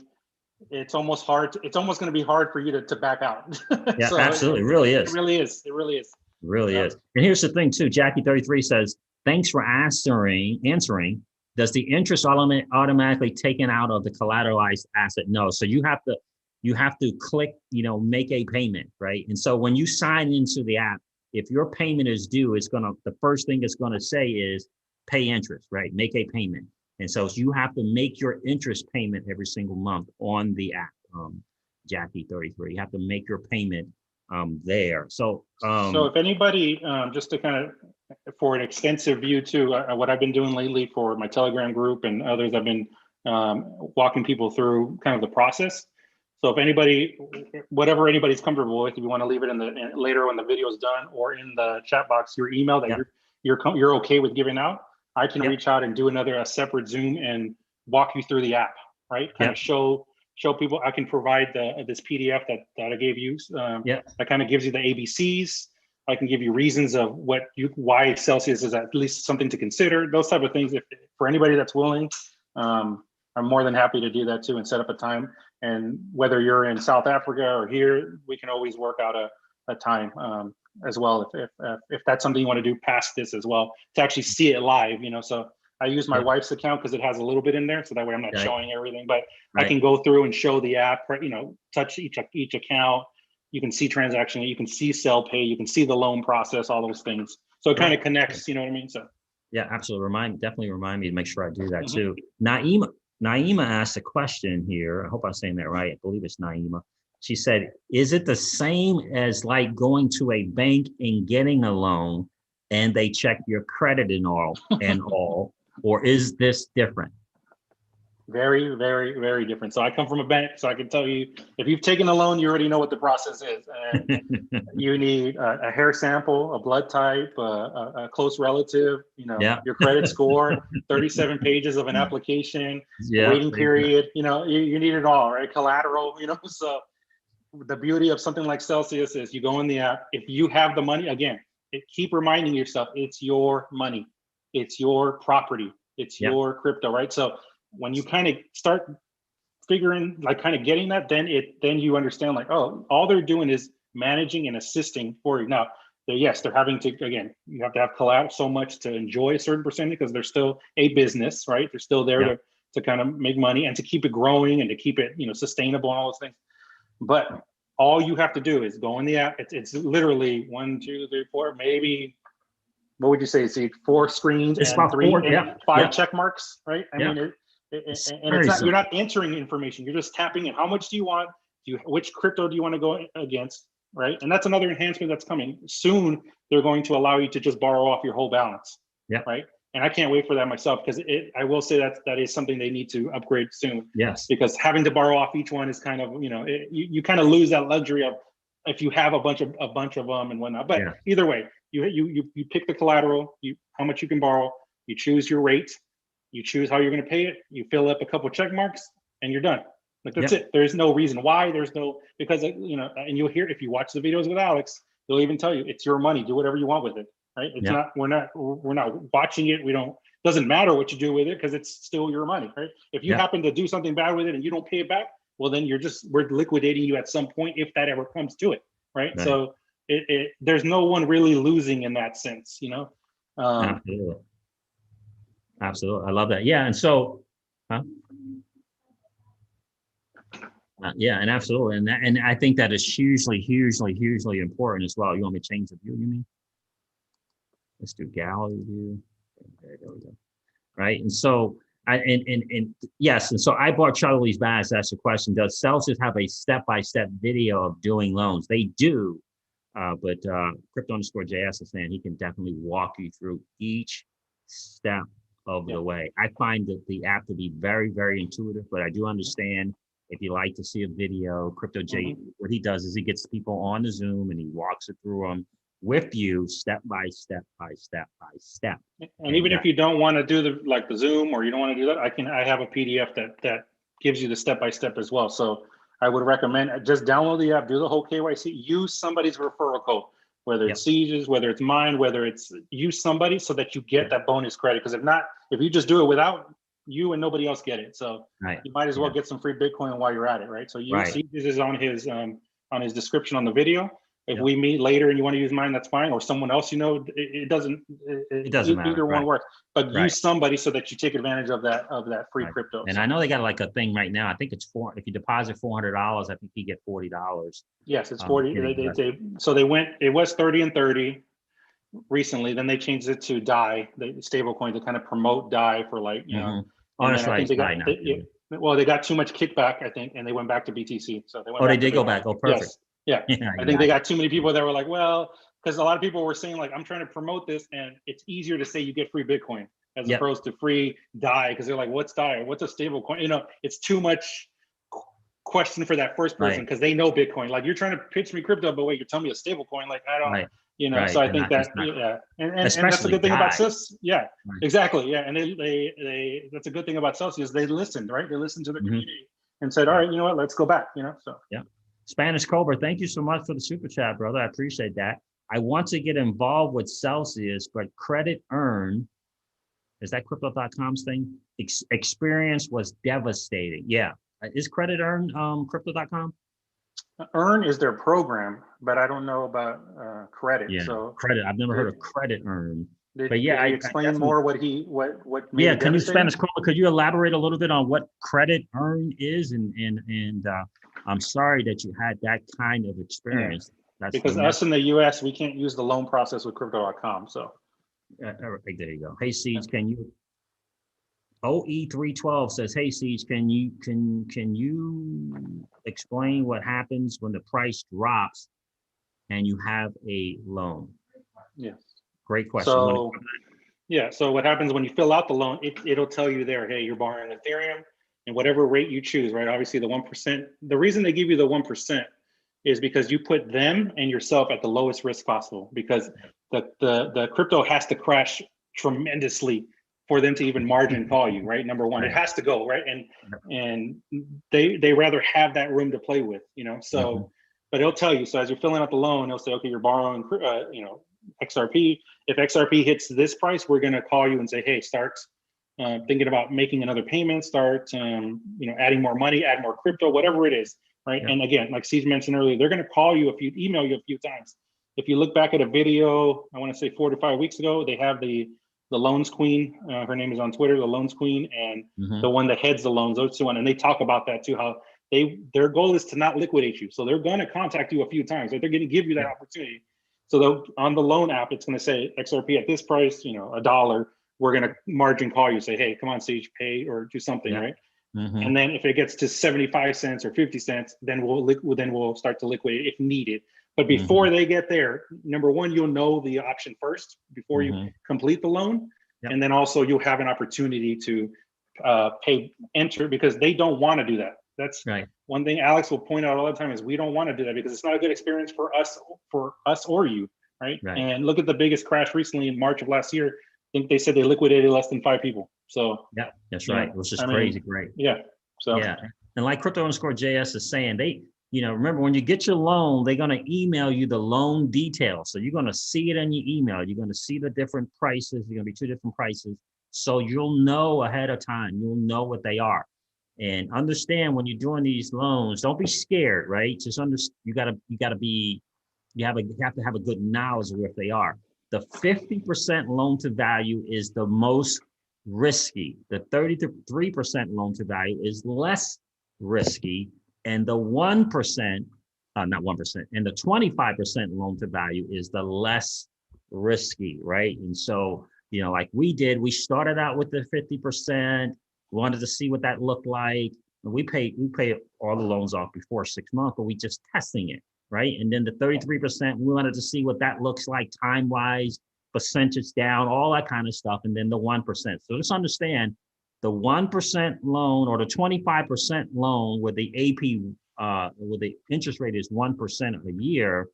It's almost going to be hard for you to back out. Yeah, so absolutely. It really is. It really is. It really is. It really is. And here's the thing too, Jackie 33 says, thanks for answering. Does the interest automatically taken out of the collateralized asset? No. So you have to click, make a payment, right? And so when you sign into the app, if your payment is due, the first thing it's going to say is pay interest, right? Make a payment. And so you have to make your interest payment every single month on the app, Jackie 33. You have to make your payment there. So if anybody, just to kind of, for an extensive view too, what I've been doing lately for my Telegram group and others, I've been walking people through kind of the process. So if anybody, whatever anybody's comfortable with, if you want to leave it later when the video is done, or in the chat box, your email that you're okay with giving out, I can reach out and do a separate Zoom and walk you through the app, right? Kind of show people. I can provide this PDF that I gave you. That kind of gives you the ABCs. I can give you reasons of why Celsius is at least something to consider. Those type of things. If for anybody that's willing, I'm more than happy to do that too and set up a time. And whether you're in South Africa or here, we can always work out a time as well, if that's something you want to do past this as well, to actually see it live. So I use my wife's account because it has a little bit in there, so that way I'm not showing everything, but I can go through and show the app, touch each account. You can see transaction, you can see sell pay, you can see the loan process, all those things. So it kind of connects, you know what I mean? So yeah, absolutely. Definitely remind me to make sure I do that too. Naima asked a question here. I hope I'm saying that right. I believe it's Naima. She said, is it the same as like going to a bank and getting a loan and they check your credit and all, or is this different? Very, very, very different. So I come from a bank, so I can tell you, if you've taken a loan, you already know what the process is. And you need a hair sample, a blood type, a close relative, Yeah. your credit score, 37 pages of an application, Yeah. waiting period, you need it all, right? Collateral, so the beauty of something like Celsius is you go in the app, if you have the money, again, keep reminding yourself, it's your money, it's your property, it's Yep. your crypto, right? So when you kind of start figuring, like kind of getting that, then you understand like, oh, all they're doing is managing and assisting for you. Now, they're having to, again, you have to have collateral so much to enjoy a certain percentage because they're still a business, right? They're still there Yep. to kind of make money and to keep it growing and to keep it, sustainable and all those things. But all you have to do is go in the app. It's literally 1, 2, 3, 4, maybe, what would you say? See, 4 screens It's and about 4, 5 yeah. check marks, right? I Yeah. mean, It's and very it's not, simple. you're not entering information. You're just tapping in. How much do you want? Which crypto do you want to go against, right? And that's another enhancement that's coming soon. They're going to allow you to just borrow off your whole balance, Yeah. right? And I can't wait for that myself because I will say that is something they need to upgrade soon. Yes. Because having to borrow off each one is kind of, you kind of lose that luxury of if you have a bunch of them and whatnot. But Yeah. either way, you pick the collateral, how much you can borrow, you choose your rate, you choose how you're going to pay it, you fill up a couple check marks, and you're done. Like that's it. There's no reason why. Because and you'll hear, if you watch the videos with Alex, they'll even tell you it's your money. Do whatever you want with it. Right? It's not. We're not watching it. Doesn't matter what you do with it because it's still your money. Right? If you happen to do something bad with it and you don't pay it back, well then we're liquidating you at some point if that ever comes to it. Right? So there's no one really losing in that sense. Absolutely. Absolutely. I love that. Yeah. And so, yeah, and absolutely. And I think that is hugely, hugely, hugely important as well. You want me to change the view, you mean? Let's do gallery view. Okay, there we go. Right. And so yes. And so I bought Charlie's Bass. That's the question. Does Celsius have a step-by-step video of doing loans? They do. But Crypto_JS is saying he can definitely walk you through each step of the way. I find that the app to be very, very intuitive, but I do understand if you like to see a video, what he does is he gets people on the Zoom and he walks it through them with you step by step by step by step. And even if you don't want to do the Zoom or you don't want to do that, I have a PDF that gives you the step by step as well. So I would recommend just download the app, do the whole KYC, use somebody's referral code, whether it's Siege's, whether it's mine, whether it's use somebody so that you get that bonus credit. Because if you just do it without, you and nobody else get it. So you might as well get some free Bitcoin while you're at it, right? So Siege's is on his description on the video. If we meet later and you want to use mine, that's fine. Or someone else, it doesn't matter. Either one works. But use somebody so that you take advantage of that free crypto. And I know they got like a thing right now. I think it's if you deposit $400, I think you get $40. Yes, it's 40. It was 30 and 30 recently. Then they changed it to DAI, the stable coin, to kind of promote DAI for they got too much kickback, I think, and they went back to BTC. So they did go back. Oh, perfect. Yes. Yeah. I think they got too many people that were like, well, because a lot of people were saying like, I'm trying to promote this, and it's easier to say you get free Bitcoin as opposed to free DAI, because they're like, what's DAI? What's a stable coin? It's too much question for that first person because they know Bitcoin. Like, you're trying to pitch me crypto, but wait, you're telling me a stable coin. Like, I don't. So I think that, and that's a good thing about Celsius. Yeah, exactly. Yeah, and they that's a good thing about Celsius. They listened, right? They listened to the community and said, all right, you know what, let's go back. So Spanish Cobra, thank you so much for the super chat, brother. I appreciate that. I want to get involved with Celsius, but Credit Earn, is that Crypto.com's thing? Experience was devastating. Yeah, is Credit Earn Crypto.com? Earn is their program, but I don't know about credit. Yeah, so credit. I've never heard of Credit Earn. Did he explain more what made can you Spanish Cobra? Could you elaborate a little bit on what Credit Earn is? And I'm sorry that you had that kind of experience. Yeah. Because us in the US, we can't use the loan process with Crypto.com. So there you go. Hey Siege, can you? OE312 says, "Hey Siege, can you explain what happens when the price drops and you have a loan?" Yes. Great question. So what happens when you fill out the loan? It'll tell you there, hey, you're borrowing Ethereum. and whatever rate you choose, right? Obviously the 1%, the reason they give you the 1% is because you put them and yourself at the lowest risk possible, because the crypto has to crash tremendously for them to even margin call you, right? Number one, it has to go, right? And they rather have that room to play with, you know? So, but it'll tell you, so as you're filling out the loan, it'll say, okay, you're borrowing, you know, XRP. If XRP hits this price, we're gonna call you and say, hey, start thinking about making another payment, start, you know, adding more money, add more crypto, whatever it is, right? And again, like Siege mentioned earlier, they're gonna call you email you a few times. If you look back at a video, I wanna say 4 to 5 weeks ago, they have the loans queen, her name is on Twitter, the loans queen, and the one that heads the loans, those two, and they talk about that too, how their goal is to not liquidate you. So they're gonna contact you a few times, like they're gonna give you that opportunity. So on the loan app, it's gonna say XRP at this price, you know, $1, we're gonna margin call you, say, hey, come on, Siege, pay or do something, right? And then if it gets to 75 cents or 50 cents, then we'll start to liquidate if needed. But before they get there, number one, you'll know the option first before you complete the loan. And then also you'll have an opportunity to enter, because they don't want to do that. That's one thing Alex will point out all the time, is we don't want to do that because it's not a good experience for us or you, right? And look at the biggest crash recently in March of last year. I think they said they liquidated less than 5 people. So yeah, that's right. It was just crazy great. Yeah. So yeah. And like Crypto_JS is saying, you know, remember when you get your loan, they're going to email you the loan details. So you're going to see it in your email. You're going to see the different prices. You're going to be 2 different prices. So you'll know ahead of time, you'll know what they are. And understand when you're doing these loans, don't be scared, right? Just you have to have a good knowledge of what they are. The 50% loan to value is the most risky. The 33% loan to value is less risky. And the 1%, not 1%, and the 25% loan to value is the less risky, right? And so, you know, like we did, we started out with the 50%, wanted to see what that looked like. And we pay all the loans off before 6 months, but we just testing it, right? And then the 33%, we wanted to see what that looks like time-wise, percentage down, all that kind of stuff. And then the 1%. So just understand, the 1% loan or the 25% loan with the AP, with the interest rate is 1% a year,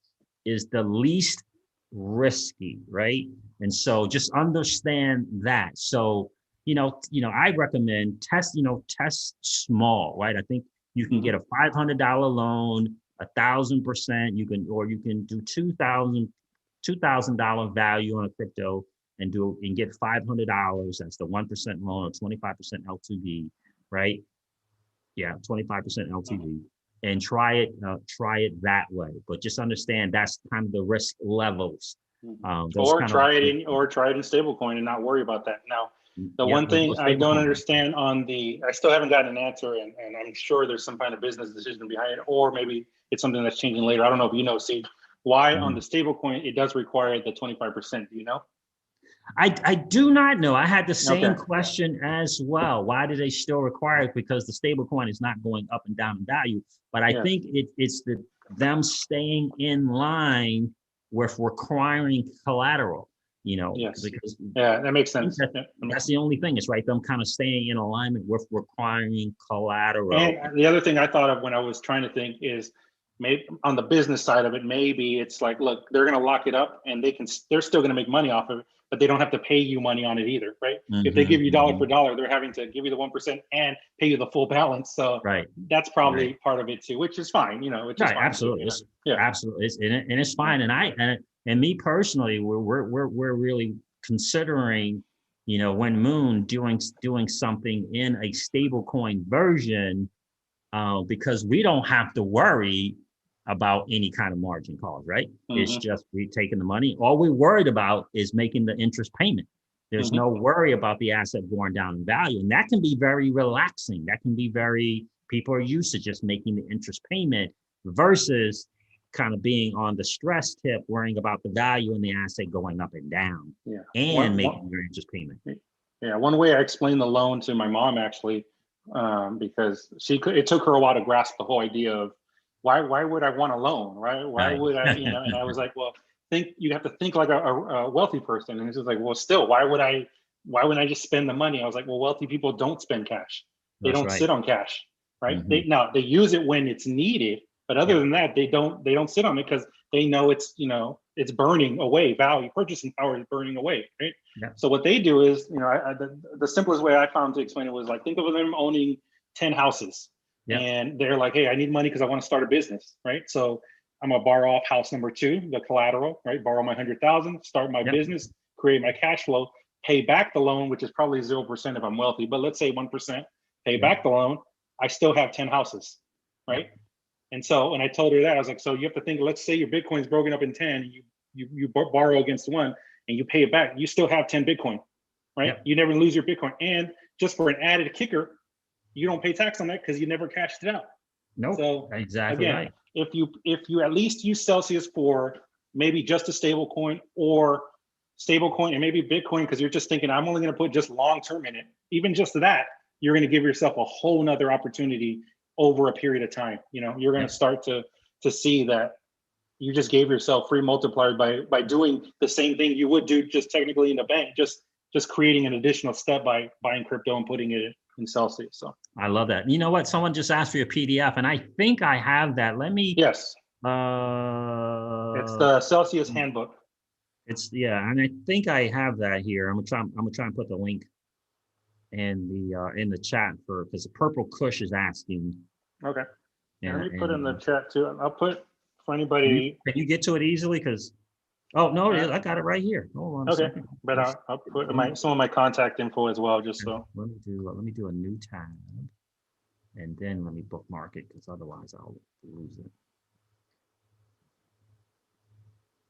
is the least risky, right? And so just understand that. So, you know, I recommend test small, right? I think you can get a $500 loan, 1,000%. You can do $2,000 value on a crypto and get $500. That's the 1% loan or 25% LTV, right? Yeah, 25% LTV, and try it that way. But just understand that's kind of the risk levels. Or try it in stablecoin and not worry about that. Now, the one thing I don't understand I still haven't gotten an answer, and I'm sure there's some kind of business decision behind it, or maybe it's something that's changing later. I don't know if you know, Siege, why on the stablecoin it does require the 25%. Do you know? I do not know. I had the same question as well. Why do they still require it? Because the stable coin is not going up and down in value. But I think it's them staying in line with requiring collateral, you know. Because that makes sense. That's the only thing. It's right. Them kind of staying in alignment with requiring collateral. And the other thing I thought of when I was trying to think is, maybe on the business side of it, maybe it's like, look, they're going to lock it up and they're still going to make money off of it, but they don't have to pay you money on it either, right? If they give you dollar for dollar, they're having to give you the 1% and pay you the full balance. So that's probably part of it too, which is fine, you know. Which is fine, absolutely, absolutely, and it's fine. And me personally, we're really considering, you know, when Moon doing something in a stable coin version, because we don't have to worry about any kind of margin calls, right? It's just we taking the money. All we're worried about is making the interest payment. There's no worry about the asset going down in value. And that can be very relaxing. That can be people are used to just making the interest payment versus kind of being on the stress tip, worrying about the value in the asset going up and down and making your interest payment. Yeah, one way I explained the loan to my mom, actually, because it took her a while to grasp the whole idea of why would I want a loan, right? Why would I, you know? And I was like, well, you have to think like a wealthy person. And it's just like, well, still, why wouldn't I just spend the money? I was like, well, wealthy people don't spend cash, They That's don't right. sit on cash, right? Mhm. They use it when it's needed, but other Yeah. than that, they don't sit on it because they know it's burning away value. Purchasing power is burning away, right? Yeah. So what they do is, the simplest way I found to explain it was like, think of them owning 10 houses, Yeah. and they're like, hey, I need money because I want to start a business, right? So I'm gonna borrow off house number 2, the collateral, right? Borrow my 100,000, start my Yeah. business, create my cash flow, pay back the loan, which is probably 0% if I'm wealthy, but let's say 1%, pay Yeah. back the loan. I still have 10 houses, right? And so when I told her that, I was like, so you have to think, let's say your Bitcoin's broken up in 10, you borrow against one and you pay it back, you still have 10 Bitcoin, right? Yep. You never lose your Bitcoin. And just for an added kicker, you don't pay tax on that because you never cashed it out. Nope. So Exactly again, right. if you at least use Celsius for maybe just a stable coin or stable coin and maybe Bitcoin, because you're just thinking, I'm only going to put just long term in it, even just that, you're going to give yourself a whole nother opportunity over a period of time. You're going Yeah. to start to see that you just gave yourself free multiplier by doing the same thing you would do just technically in the bank, just creating an additional step by buying crypto and putting it in Celsius. So I love that. You know what? Someone just asked for your PDF, and I think I have that. Let me. yes, Uh, it's the Celsius handbook. and I think I have that here. I'm gonna try and put the link in the chat because the Purple Kush is asking. Okay. And, Let me put in the chat too. I'll put for anybody. Can you get to it easily? Because no, I got it right here. Hold on a Okay, second. but I'll put some of my contact info as well, just so. Let me do a new tab, and then let me bookmark it because otherwise I'll lose it.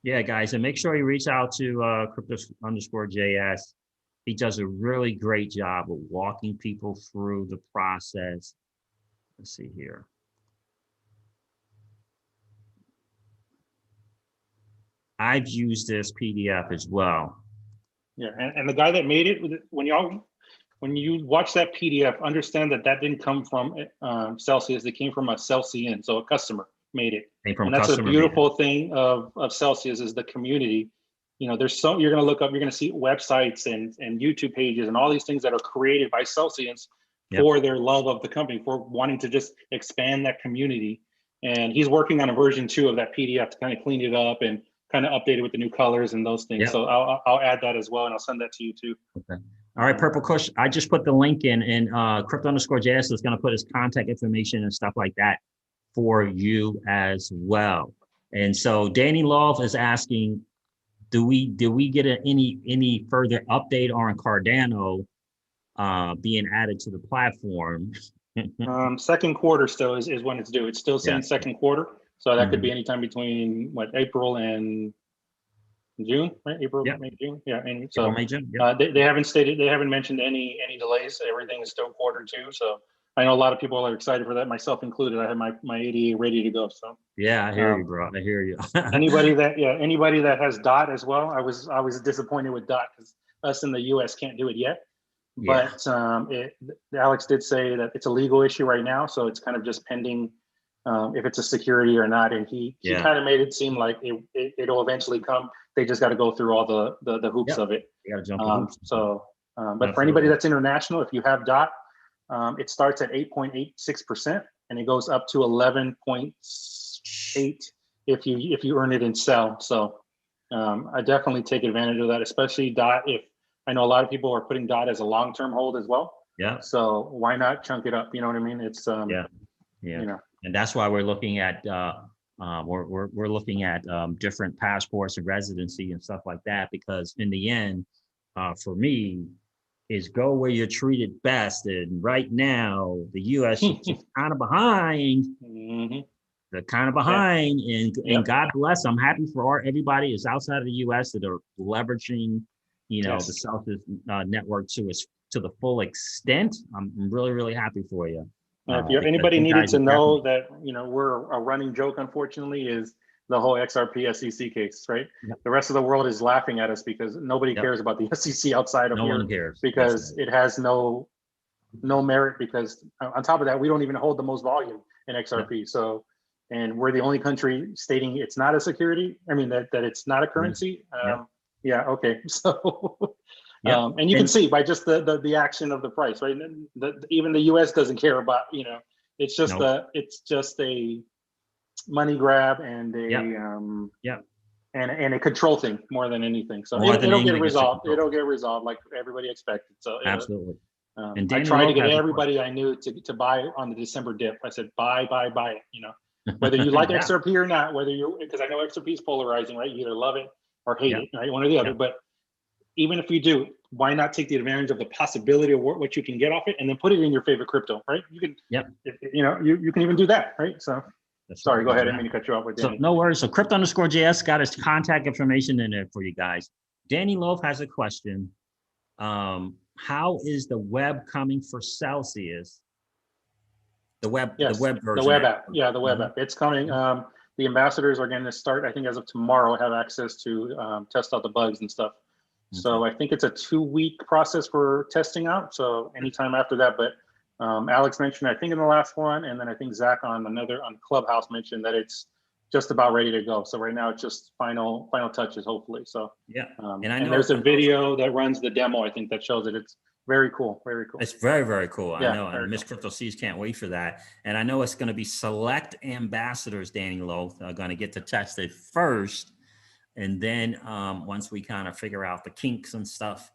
Yeah, guys, and make sure you reach out to crypto_JS. He does a really great job of walking people through the process. Let's see here. I've used this PDF as well. Yeah, and the guy that made it, when you watch that PDF, understand that didn't come from Celsius. It came from a Celsian, so a customer made it. Came from And a that's the customer. beautiful thing of Celsius is the community. There's you're gonna look up, you're gonna see websites and YouTube pages and all these things that are created by Celsians for their love of the company, for wanting to just expand that community. And he's working on a version 2 of that PDF to kind of clean it up and kind of update it with the new colors and those things. Yep. So I'll add that as well, and I'll send that to you too. Okay. All right, Purple Kush, I just put the link in, and crypto_JS is going to put his contact information and stuff like that for you as well. And so Danny Love is asking, do we get any further update on Cardano being added to the platform? Second quarter still is when it's due. It's still saying second quarter, so that could be anytime between April and June, right? April, Yeah. May, June. Yeah, and so May, June, yeah. they haven't mentioned any delays. Everything is still quarter 2. So I know a lot of people are excited for that, myself included. I have my ADA ready to go. So yeah, I hear you, bro. I hear you. anybody that has DOT as well. I was disappointed with DOT because us in the US can't do it yet. Yeah. But Alex did say that it's a legal issue right now, so it's kind of just pending if it's a security or not. And he kind of made it seem like it'll eventually come. They just got to go through all the hoops of it. You got to jump the hoops. But for anybody that's international, if you have DOT, it starts at 8.86% and it goes up to 11.8 if you earn it in sell. So I definitely take advantage of that, especially DOT. If I know a lot of people are putting DOT as a long-term hold as well. Yeah. So why not chunk it up? You know what I mean? It's yeah. And that's why we're looking at we're looking at different passports and residency and stuff like that, because in the end, for me, is go where you're treated best. And right now, the U.S. is just kind of behind. Mm-hmm. They're kind of behind, and God bless. I'm happy for everybody that's outside of the U.S. that are leveraging, the Celsius network to the full extent. I'm really, really happy for you. If anybody needed to know that, we're a running joke, unfortunately, is the whole XRP SEC case, right? Yep. The rest of the world is laughing at us because nobody cares about the SEC outside of here. No one cares. Because it has no merit, because on top of that, we don't even hold the most volume in XRP. Yep. So, and we're the only country stating it's not a security. I mean, that it's not a currency. Yep. Yeah. Okay. So Yeah. And you can see by just the action of the price, right? Even the U.S. doesn't care about, it's just a money grab and and a control thing more than anything. So it'll get resolved. It'll get resolved like everybody expected. So absolutely. And I tried to get everybody I knew to buy on the December dip. I said, buy it. Whether you like XRP or not, because I know XRP is polarizing, right? You either love it or hate it, right? One or the other. But even if you do, why not take the advantage of the possibility of what you can get off it, and then put it in your favorite crypto, right? You can, you can even do that, right? So, sorry, go ahead. I didn't mean to cut you off with Danny. So no worries. So Crypto_JS got his contact information in there for you guys. Danny Loaf has a question. How is the web coming for Celsius? The web version. The web app. Yeah, the web app. It's coming. The ambassadors are going to start, I think, as of tomorrow, have access to test out the bugs and stuff. So I think it's a 2-week process for testing out. So anytime after that, but Alex mentioned, I think in the last one, and then I think Zach on Clubhouse mentioned that it's just about ready to go. So right now it's just final touches, hopefully. So and I know there's a video that runs the demo, I think, that shows it. It's very cool. Very cool. It's very, very cool. Yeah, I know. And Miss Crypto C's can't wait for that. And I know it's going to be select ambassadors, Danny Loaf, are going to get to test it first. And then once we kind of figure out the kinks and stuff,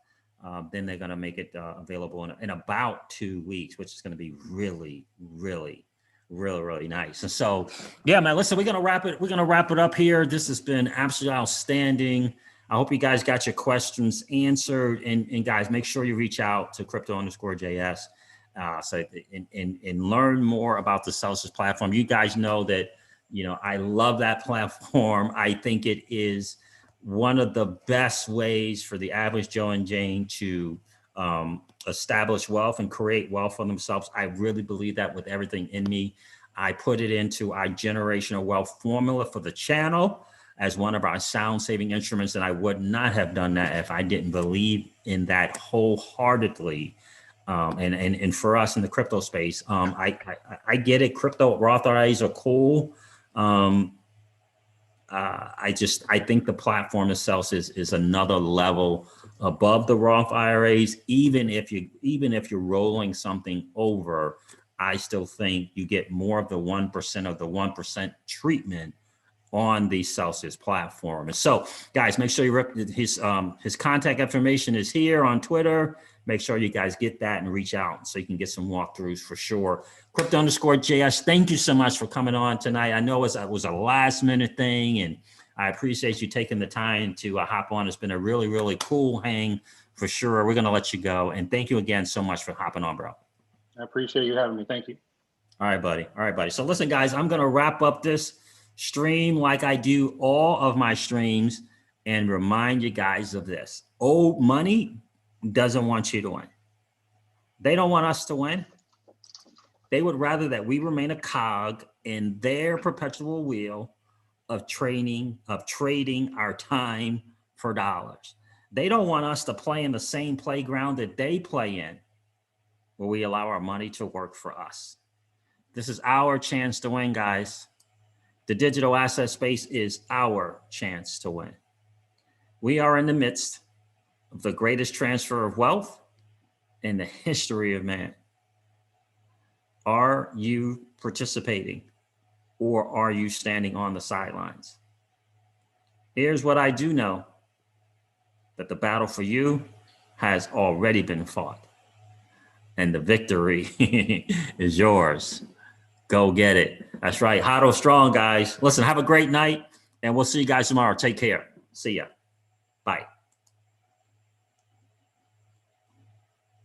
then they're going to make it available in about 2 weeks, which is going to be really, really, really, really nice. And so, yeah, man, listen, we're going to wrap it up here. This has been absolutely outstanding. I hope you guys got your questions answered. And guys, make sure you reach out to Crypto_JS and learn more about the Celsius platform. You guys know that, I love that platform. I think it is one of the best ways for the average Joe and Jane to establish wealth and create wealth for themselves. I really believe that with everything in me. I put it into our generational wealth formula for the channel as one of our sound saving instruments. And I would not have done that if I didn't believe in that wholeheartedly. And for us in the crypto space, I get it. Crypto Roth IRAs are cool. I think the platform itself is another level above the Roth IRAs. Even if you're rolling something over, I still think you get more of the 1% of the 1% treatment on the Celsius platform. And so, guys, make sure his contact information is here on Twitter. Make sure you guys get that and reach out so you can get some walkthroughs for sure. Crypto_JS, thank you so much for coming on tonight. I know it was a last minute thing, and I appreciate you taking the time to hop on. It's been a really, really cool hang for sure. We're going to let you go. And thank you again so much for hopping on, bro. I appreciate you having me. Thank you. All right, buddy. So listen, guys, I'm going to wrap up this stream like I do all of my streams and remind you guys of this. Old money doesn't want you to win. They don't want us to win. They would rather that we remain a cog in their perpetual wheel of trading our time for dollars. They don't want us to play in the same playground that they play in, where we allow our money to work for us. This is our chance to win, guys. The digital asset space is our chance to win. We are in the midst of the greatest transfer of wealth in the history of man. Are you participating, or are you standing on the sidelines? Here's what I do know, that the battle for you has already been fought, and the victory is yours. Go get it. That's right. HODL strong, guys. Listen, have a great night, and we'll see you guys tomorrow. Take care. See ya. Bye.